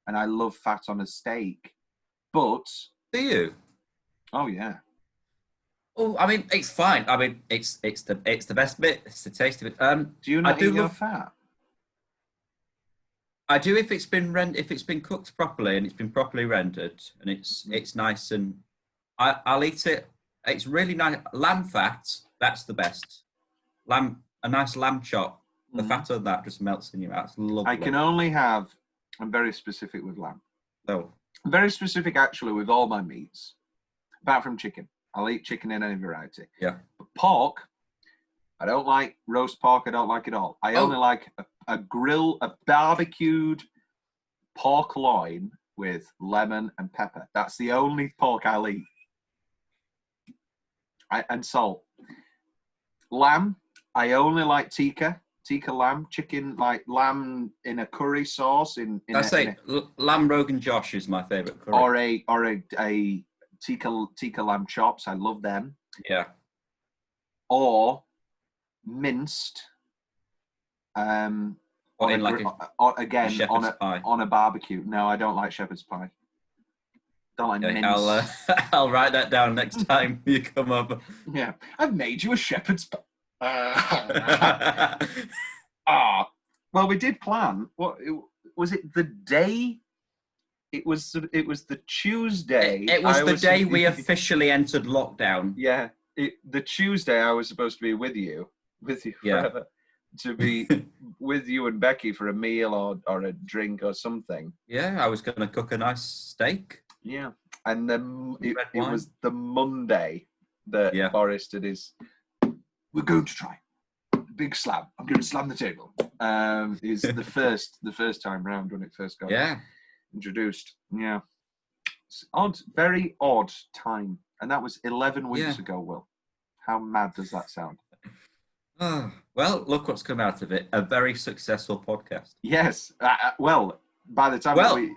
A: and I love fat on a steak. But
B: do you?
A: Oh yeah.
B: Oh, I mean, it's fine. I mean, it's the best bit. It's the taste of it.
A: Do you not eat your fat?
B: I do if it's been cooked properly and it's been properly rendered and it's nice, and I'll eat it. It's really nice. Lamb fat, that's the best. A nice lamb chop. The fat on that just melts in your mouth. It's lovely.
A: I can only have. I'm very specific with lamb.
B: Oh.
A: I'm very specific actually with all my meats, apart from chicken. I'll eat chicken in any variety.
B: Yeah.
A: But pork, I don't like roast pork. I don't like it all. I only like a barbecued pork loin with lemon and pepper. That's the only pork I'll eat. And salt. Lamb, I only like tikka lamb, chicken, like lamb in a curry sauce.
B: Lamb Rogan Josh is my favourite curry.
A: Or a tikka lamb chops. I love them.
B: Yeah.
A: Or minced. On a barbecue. No, I don't like shepherd's pie. Don't like mince.
B: I'll write that down next time you come up.
A: Yeah, I've made you a shepherd's pie. Well, we did plan. What was it? The day. It was the Tuesday.
B: It was the day we officially entered lockdown.
A: Yeah, the Tuesday I was supposed to be with you forever. To be with you and Becky for a meal or a drink or something.
B: Yeah, I was going to cook a nice steak.
A: Yeah, and then it was the Monday that Boris did his. We're going to try big slam. I'm going to slam the table. Is the first time round when it first got introduced. Yeah, it's odd, very odd time, and that was 11 weeks ago. Will, how mad does that sound?
B: Well, look what's come out of it. A very successful podcast.
A: Yes. Well, by the time
B: by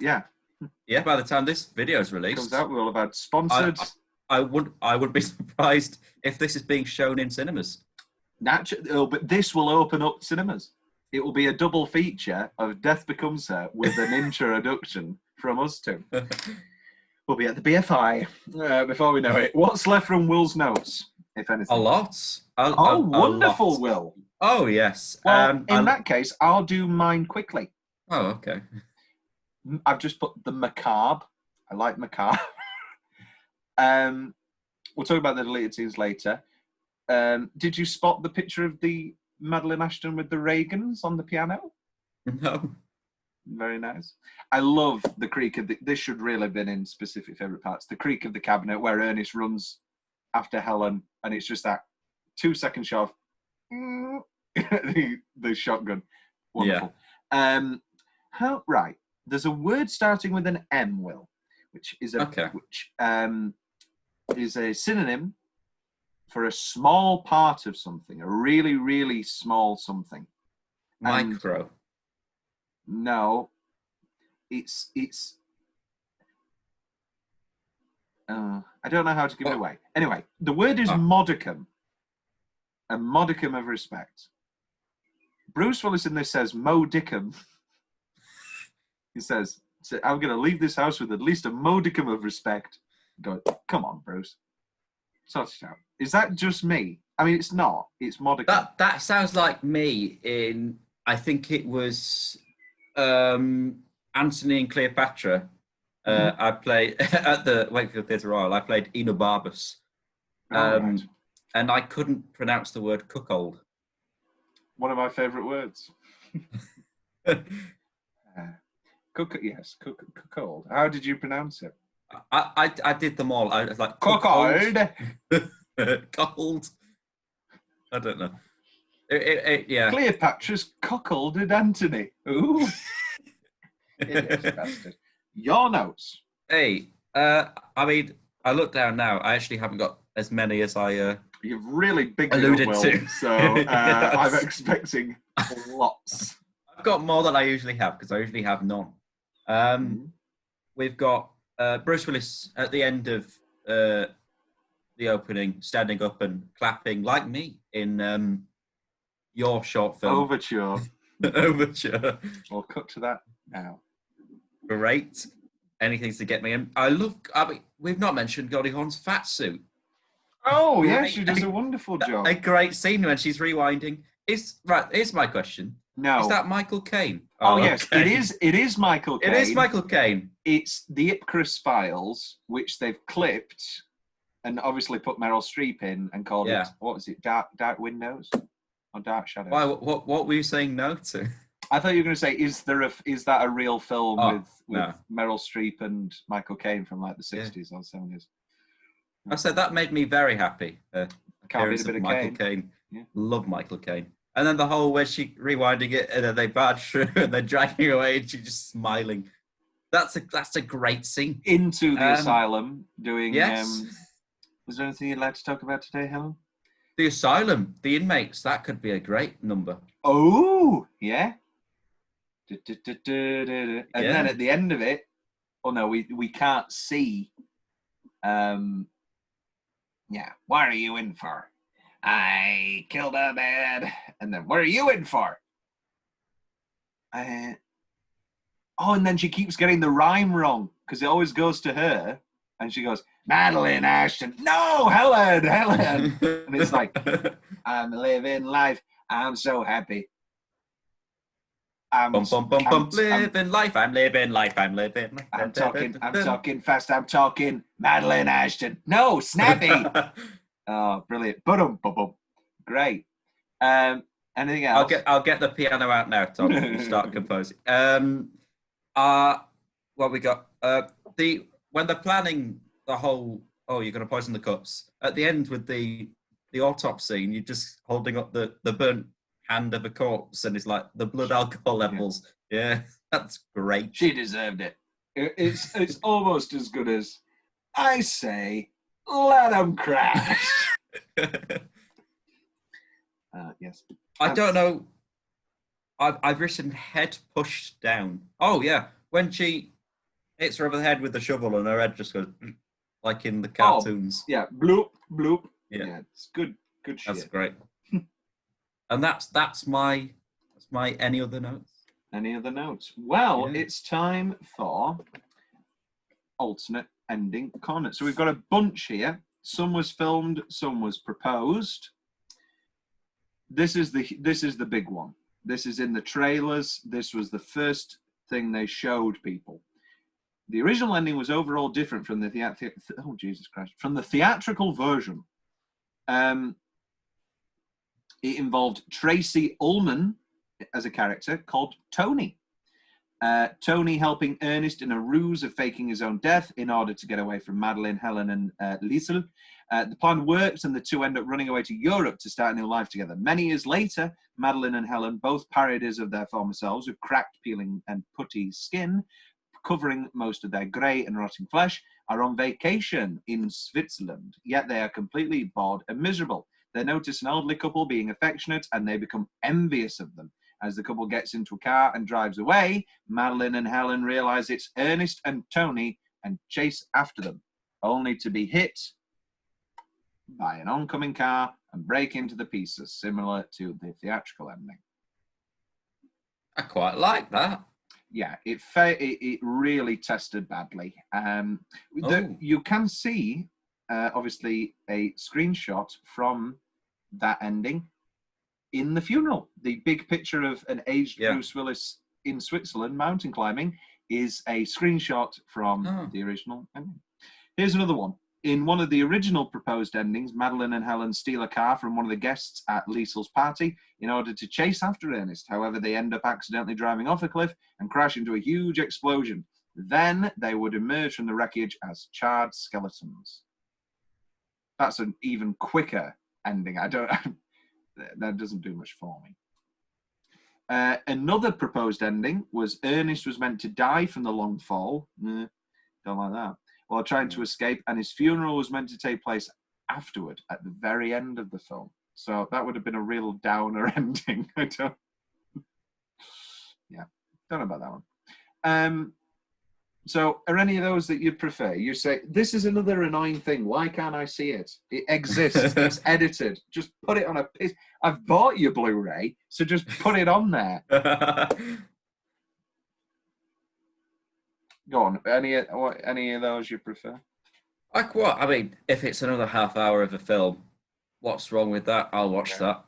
B: the time this video is released,
A: comes out, we'll have had sponsored
B: I would be surprised if this is being shown in cinemas.
A: Naturally, but this will open up cinemas. It will be a double feature of Death Becomes Her with an introduction from us two. We'll be at the BFI before we know it. What's left from Will's notes, if anything?
B: A lot.
A: Wonderful,
B: lot.
A: Will.
B: Oh, yes.
A: Well, in that case, I'll do mine quickly.
B: Oh, okay.
A: I've just put the macabre. I like macabre. We'll talk about the deleted scenes later. Did you spot the picture of the Madeline Ashton with the Reagans on the piano?
B: No.
A: Very nice. I love the creak of this should really have been in specific favourite parts. The creak of the cabinet where Ernest runs after Helen, and it's just that 2-second shot of the shotgun. Wonderful.
B: Yeah.
A: Right. There's a word starting with an M, Will, which is a synonym for a small part of something, a really, really small something.
B: Micro.
A: No, it's. I don't know how to give it away. Anyway, the word is modicum. A modicum of respect. Bruce Willis in this says modicum. He says, "I'm going to leave this house with at least a modicum of respect." Go, come on, Bruce. Sort it out. Is that just me? I mean, it's not. It's modicum.
B: That sounds like me in. I think it was. Antony and Cleopatra. I played at the Wakefield Theatre Royal. I played Enobarbus,
A: Right.
B: and I couldn't pronounce the word cuckold.
A: One of my favourite words. Cuckold. How did you pronounce it?
B: I did them all. I was like
A: cuckold.
B: Cuckold. I don't know. Yeah.
A: Cleopatra's cuckolded Antony. Ooh. Your notes.
B: Hey, I mean, I look down now. I actually haven't got as many as I
A: You've really big
B: alluded
A: Will,
B: to.
A: So
B: Yes.
A: I'm expecting lots.
B: I've got more than I usually have because I usually have none. We've got Bruce Willis at the end of the opening, standing up and clapping like me in your short film.
A: Overture.
B: Overture.
A: We'll cut to that now.
B: Great. Anything to get me in. I mean, we've not mentioned Goldie Hawn's fat suit.
A: Oh, yeah, she does a wonderful job.
B: A great scene when she's rewinding. Here's my question.
A: No.
B: Is that Michael Caine?
A: Oh, yes, okay. It is Michael Caine.
B: It is Michael Caine.
A: It's the Ipcris files, which they've clipped and obviously put Meryl Streep in and called it, what was it, Dark Windows? Or Dark Shadows?
B: Why? What were you saying no to?
A: I thought you were going to say, is that a real film with
B: no.
A: Meryl Streep and Michael Caine from like the 60s or 70s?
B: I said that made me very happy.
A: Can't beat a bit of
B: Michael Caine. Yeah. Love Michael Caine. And then the whole where she rewinding it and then they barge through and they're dragging her away and she's just smiling. That's a great scene.
A: Into the asylum doing.
B: Yes.
A: Was there anything you'd like to talk about today, Helen?
B: The asylum, the inmates. That could be a great number.
A: Oh, yeah. And then at the end of it, oh no, we can't see. Yeah, what are you in for? I killed a man. And then, what are you in for? And then she keeps getting the rhyme wrong because it always goes to her. And she goes, Madeline Ashton. No, Helen. And it's like, I'm living life. I'm so happy. I'm
B: living life. I'm living life.
A: I'm talking fast. I'm talking Madeline Ashton. No, snappy. Oh, brilliant. Boom. Great. Anything else?
B: I'll get the piano out now, Tom. You start composing. What we got? When they're planning the whole, you're going to poison the cups. At the end with the autopsy, and you're just holding up the burnt hand of a corpse, and it's like the blood alcohol levels. Yeah, that's great.
A: She deserved it. It's almost as good as I say. Let them crash. Yes.
B: I don't know. I've written head pushed down. Oh yeah, when she hits her over the head with the shovel and her head just goes. like in the cartoons.
A: Yeah, bloop, bloop.
B: Yeah.
A: It's good shit.
B: That's great. And that's my any other notes.
A: Any other notes? Well,
B: Yeah.
A: it's time for alternate ending corner. So we've got a bunch here. Some was filmed, some was proposed. This is the big one. This is in the trailers. This was the first thing they showed people. The original ending was overall different from the from the theatrical version. It involved Tracy Ullman as a character called Tony. Tony helping Ernest in a ruse of faking his own death in order to get away from Madeline, Helen, and Liesel. The plan works, and the two end up running away to Europe to start a new life together. Many years later, Madeline and Helen, both parodies of their former selves with cracked, peeling, and putty skin, covering most of their grey and rotting flesh, are on vacation in Switzerland. Yet they are completely bored and miserable. They notice an elderly couple being affectionate, and they become envious of them. As the couple gets into a car and drives away, Madeline and Helen realize it's Ernest and Tony and chase after them, only to be hit by an oncoming car and break into the pieces, similar to the theatrical ending.
B: I quite like that.
A: Yeah, it really tested badly. You can see, obviously, a screenshot from that ending in the funeral. The big picture of an aged Bruce Willis in Switzerland mountain climbing is a screenshot from the original ending. Here's another one. In one of the original proposed endings, Madeline and Helen steal a car from one of the guests at Liesel's party in order to chase after Ernest. However, they end up accidentally driving off a cliff and crash into a huge explosion. Then they would emerge from the wreckage as charred skeletons. That's an even quicker ending. That doesn't do much for me. Another proposed ending was Ernest was meant to die from the long fall. Don't like that. While trying to escape, and his funeral was meant to take place afterward at the very end of the film. So that would have been a real downer ending. Don't know about that one. So are any of those that you prefer? You say, this is another annoying thing. Why can't I see it? It exists. It's edited. Just put it on a piece. I've bought your Blu-ray, so just put it on there. Go on. Any of those you prefer?
B: Like what? I mean, if it's another half hour of a film, what's wrong with that? I'll watch that.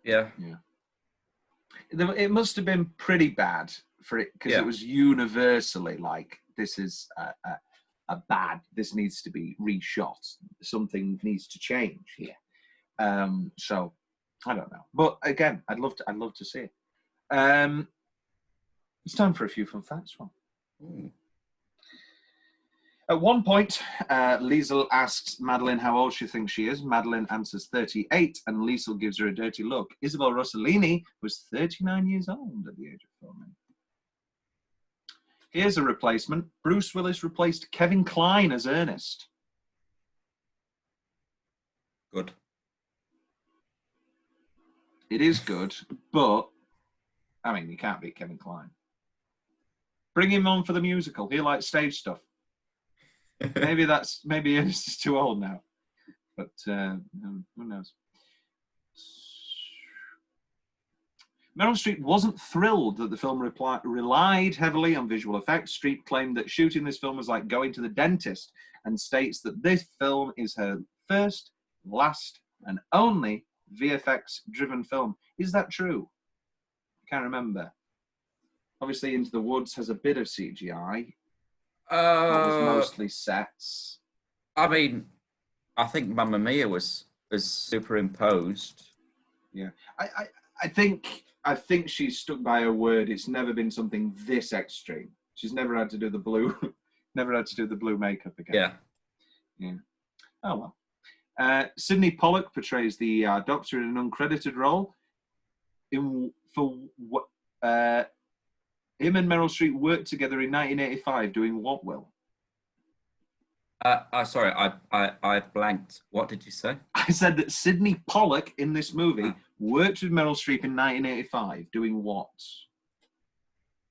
B: Yeah.
A: It must have been pretty bad for it, because it was universally like, this is a bad, this needs to be reshot. Something needs to change here. So I don't know. But again, I'd love to see it. It's time for a few fun facts. At one point, Liesel asks Madeline how old she thinks she is. Madeline answers 38, and Liesel gives her a dirty look. Isabel Rossellini was 39 years old at the age of filming. Here's a replacement. Bruce Willis replaced Kevin Kline as Ernest.
B: Good.
A: It is good, but, I mean, you can't beat Kevin Kline. Bring him on for the musical. He likes stage stuff. Maybe Ernest is too old now, but who knows? Meryl Streep wasn't thrilled that the film relied heavily on visual effects. Streep claimed that shooting this film was like going to the dentist, and states that this film is her first, last, and only VFX-driven film. Is that true? I can't remember. Obviously, Into the Woods has a bit of CGI. It was mostly sets.
B: I mean, I think Mamma Mia was superimposed.
A: Yeah, I think she's stuck by her word. It's never been something this extreme. She's never had to do the blue, makeup again. Yeah. Oh well. Sidney Pollack portrays the Doctor in an uncredited role. Him and Meryl Streep worked together in 1985 doing what, Will?
B: Sorry, I blanked. What did you say?
A: I said that Sidney Pollack in this movie worked with Meryl Streep in 1985 doing what?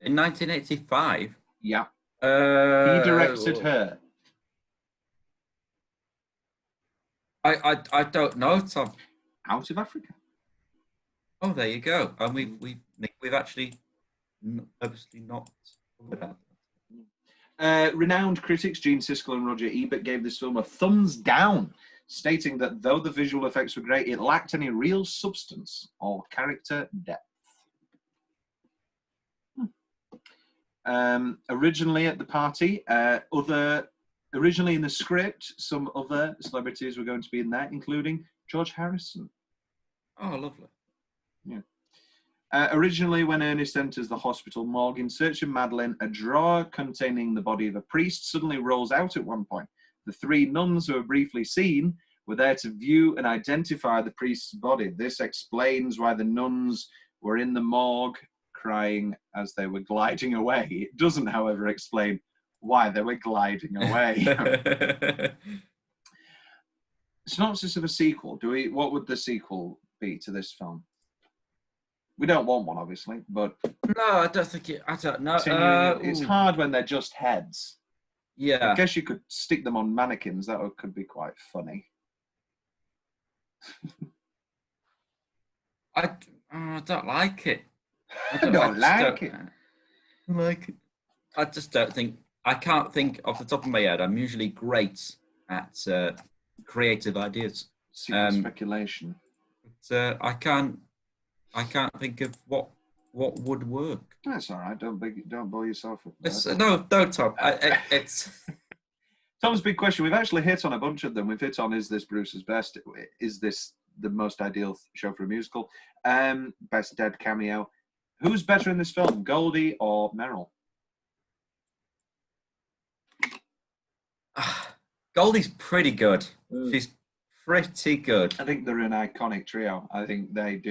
B: In 1985?
A: Yeah. He directed her.
B: I don't know, Tom.
A: Out of Africa.
B: Oh, there you go. And we've actually obviously not covered that.
A: Renowned critics Gene Siskel and Roger Ebert gave this film a thumbs down, stating that though the visual effects were great, it lacked any real substance or character depth. Originally at the party, originally in the script, some other celebrities were going to be in there, including George Harrison.
B: Oh, lovely.
A: Yeah. Originally, when Ernest enters the hospital morgue in search of Madeline, a drawer containing the body of a priest suddenly rolls out at one point. The three nuns who are briefly seen were there to view and identify the priest's body. This explains why the nuns were in the morgue crying as they were gliding away. It doesn't, however, explain why they were gliding away. Synopsis of a sequel. What would the sequel be to this film? We don't want one, obviously, but
B: no, I don't think it. I don't know.
A: It's hard when they're just heads.
B: Yeah,
A: I guess you could stick them on mannequins. That could be quite funny.
B: I don't like it.
A: I don't like it.
B: I just don't think. I can't think off the top of my head. I'm usually great at creative ideas.
A: Speculation.
B: But, I can't think of what would work.
A: That's all right. Don't blow yourself up.
B: No, Tom. It's
A: Tom's big question. We've actually hit on a bunch of them. We've hit on: is this Bruce's best? Is this the most ideal show for a musical? Best dead cameo. Who's better in this film, Goldie or Meryl?
B: Goldie's pretty good. She's pretty good.
A: I think they're an iconic trio. I think they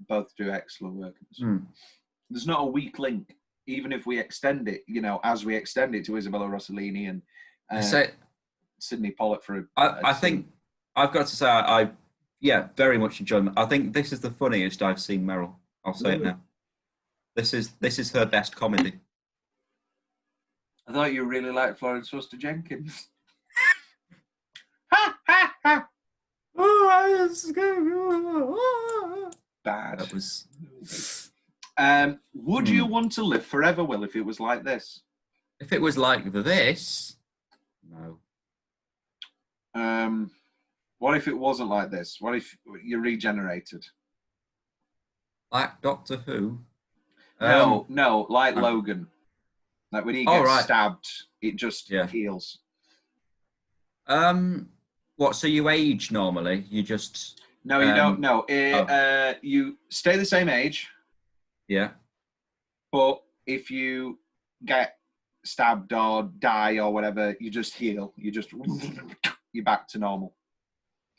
A: both do excellent work. There's not a weak link, even if we extend it, as we extend it to Isabella Rossellini and Sidney Pollack for
B: I think I've got to say I very much enjoy it. I think this is the funniest I've seen Meryl. I'll say it now. This is her best comedy.
A: I thought you really liked Florence Foster Jenkins. Bad.
B: That was.
A: Would you want to live forever, Will, if it was like this?
B: If it was like this, no.
A: What if it wasn't like this? What if you're regenerated?
B: Like Doctor Who?
A: No, like Logan. Like when he gets stabbed, it just heals.
B: What? So you age normally? You just?
A: No, you don't. No, you stay the same age.
B: Yeah.
A: But if you get stabbed or die or whatever, you just heal. You're back to normal.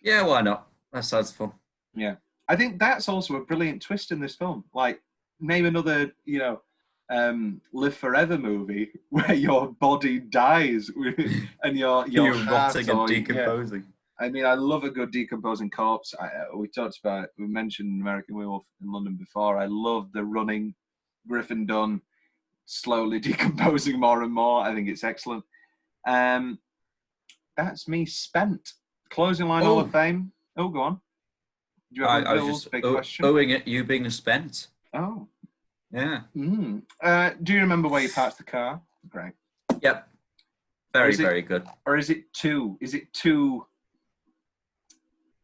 B: Yeah, why not? That sounds fun.
A: Yeah, I think that's also a brilliant twist in this film. Like, name another, live forever movie where your body dies and you're
B: rotting and decomposing.
A: I mean, I love a good decomposing corpse. We mentioned American Werewolf in London before. I love the running Griffin Dunn slowly decomposing more and more. I think it's excellent. That's me spent. Closing line Hall of Fame. Oh, go on. Do you have
B: I was just
A: big question?
B: owing it you being spent.
A: Oh.
B: Yeah.
A: Do you remember where you parked the car? Great.
B: Yep. Very good.
A: Or is it too?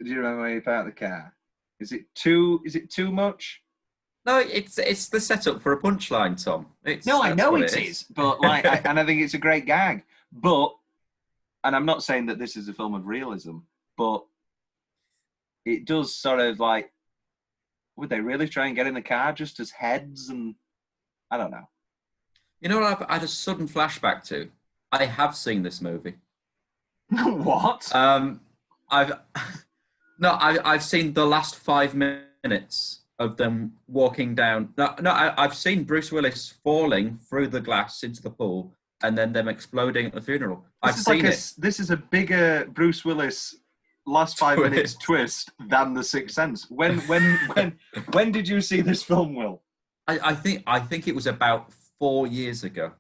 A: Do you remember where you parked the car? Is it too much?
B: No, it's the setup for a punchline, Tom.
A: I know it is, but and I think it's a great gag. But, and I'm not saying that this is a film of realism, but it does sort of like, would they really try and get in the car just as heads? And I don't know.
B: You know what I had a sudden flashback to? I have seen this movie.
A: What?
B: I've seen the last 5 minutes of them walking down. I've seen Bruce Willis falling through the glass into the pool and then them exploding at the funeral.
A: This is a bigger Bruce Willis last 5 minutes twist than The Sixth Sense. When did you see this film, Will?
B: I think it was about 4 years ago.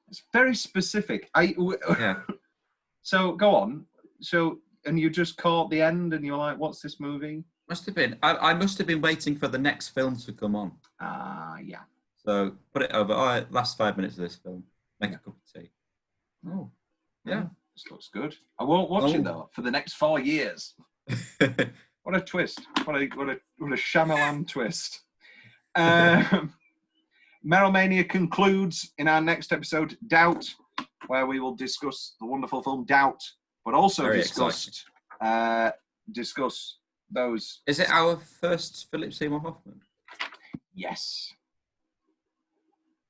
A: It's very specific. So go on. So and you just caught the end, and you're like, "What's this movie?"
B: Must have been. I must have been waiting for the next film to come on.
A: Yeah.
B: So put it over. All right, last 5 minutes of this film. Make a cup of tea. Oh, yeah.
A: This looks good. I won't watch it though for the next 4 years. What a twist! What a Shyamalan twist. Meryl Mania concludes in our next episode, Doubt, where we will discuss the wonderful film Doubt, but also discuss those.
B: Is it our first Philip Seymour Hoffman?
A: Yes,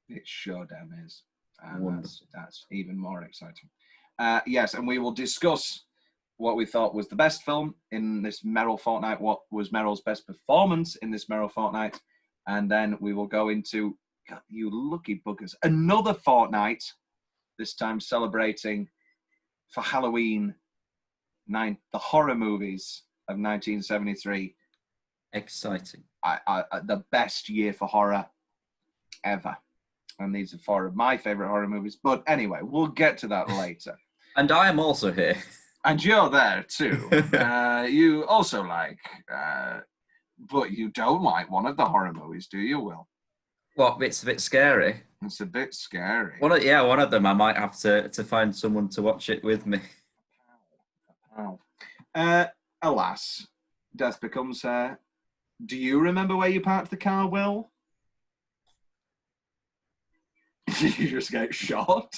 A: it sure damn is. And that's even more exciting. Yes, and we will discuss what we thought was the best film in this Meryl Fortnight, what was Meryl's best performance in this Meryl Fortnight, and then we will go into, God, you lucky buggers, another fortnight, this time celebrating for Halloween the horror movies of 1973.
B: Exciting.
A: The best year for horror ever. And these are four of my favourite horror movies. But anyway, we'll get to that later.
B: And I am also here.
A: And you're there too. You also like, but you don't like one of the horror movies, do you, Will?
B: What, it's a bit scary?
A: It's a bit scary.
B: One of them I might have to find someone to watch it with me.
A: Alas, death becomes her. Do you remember where you parked the car, Will? Did you just get shot?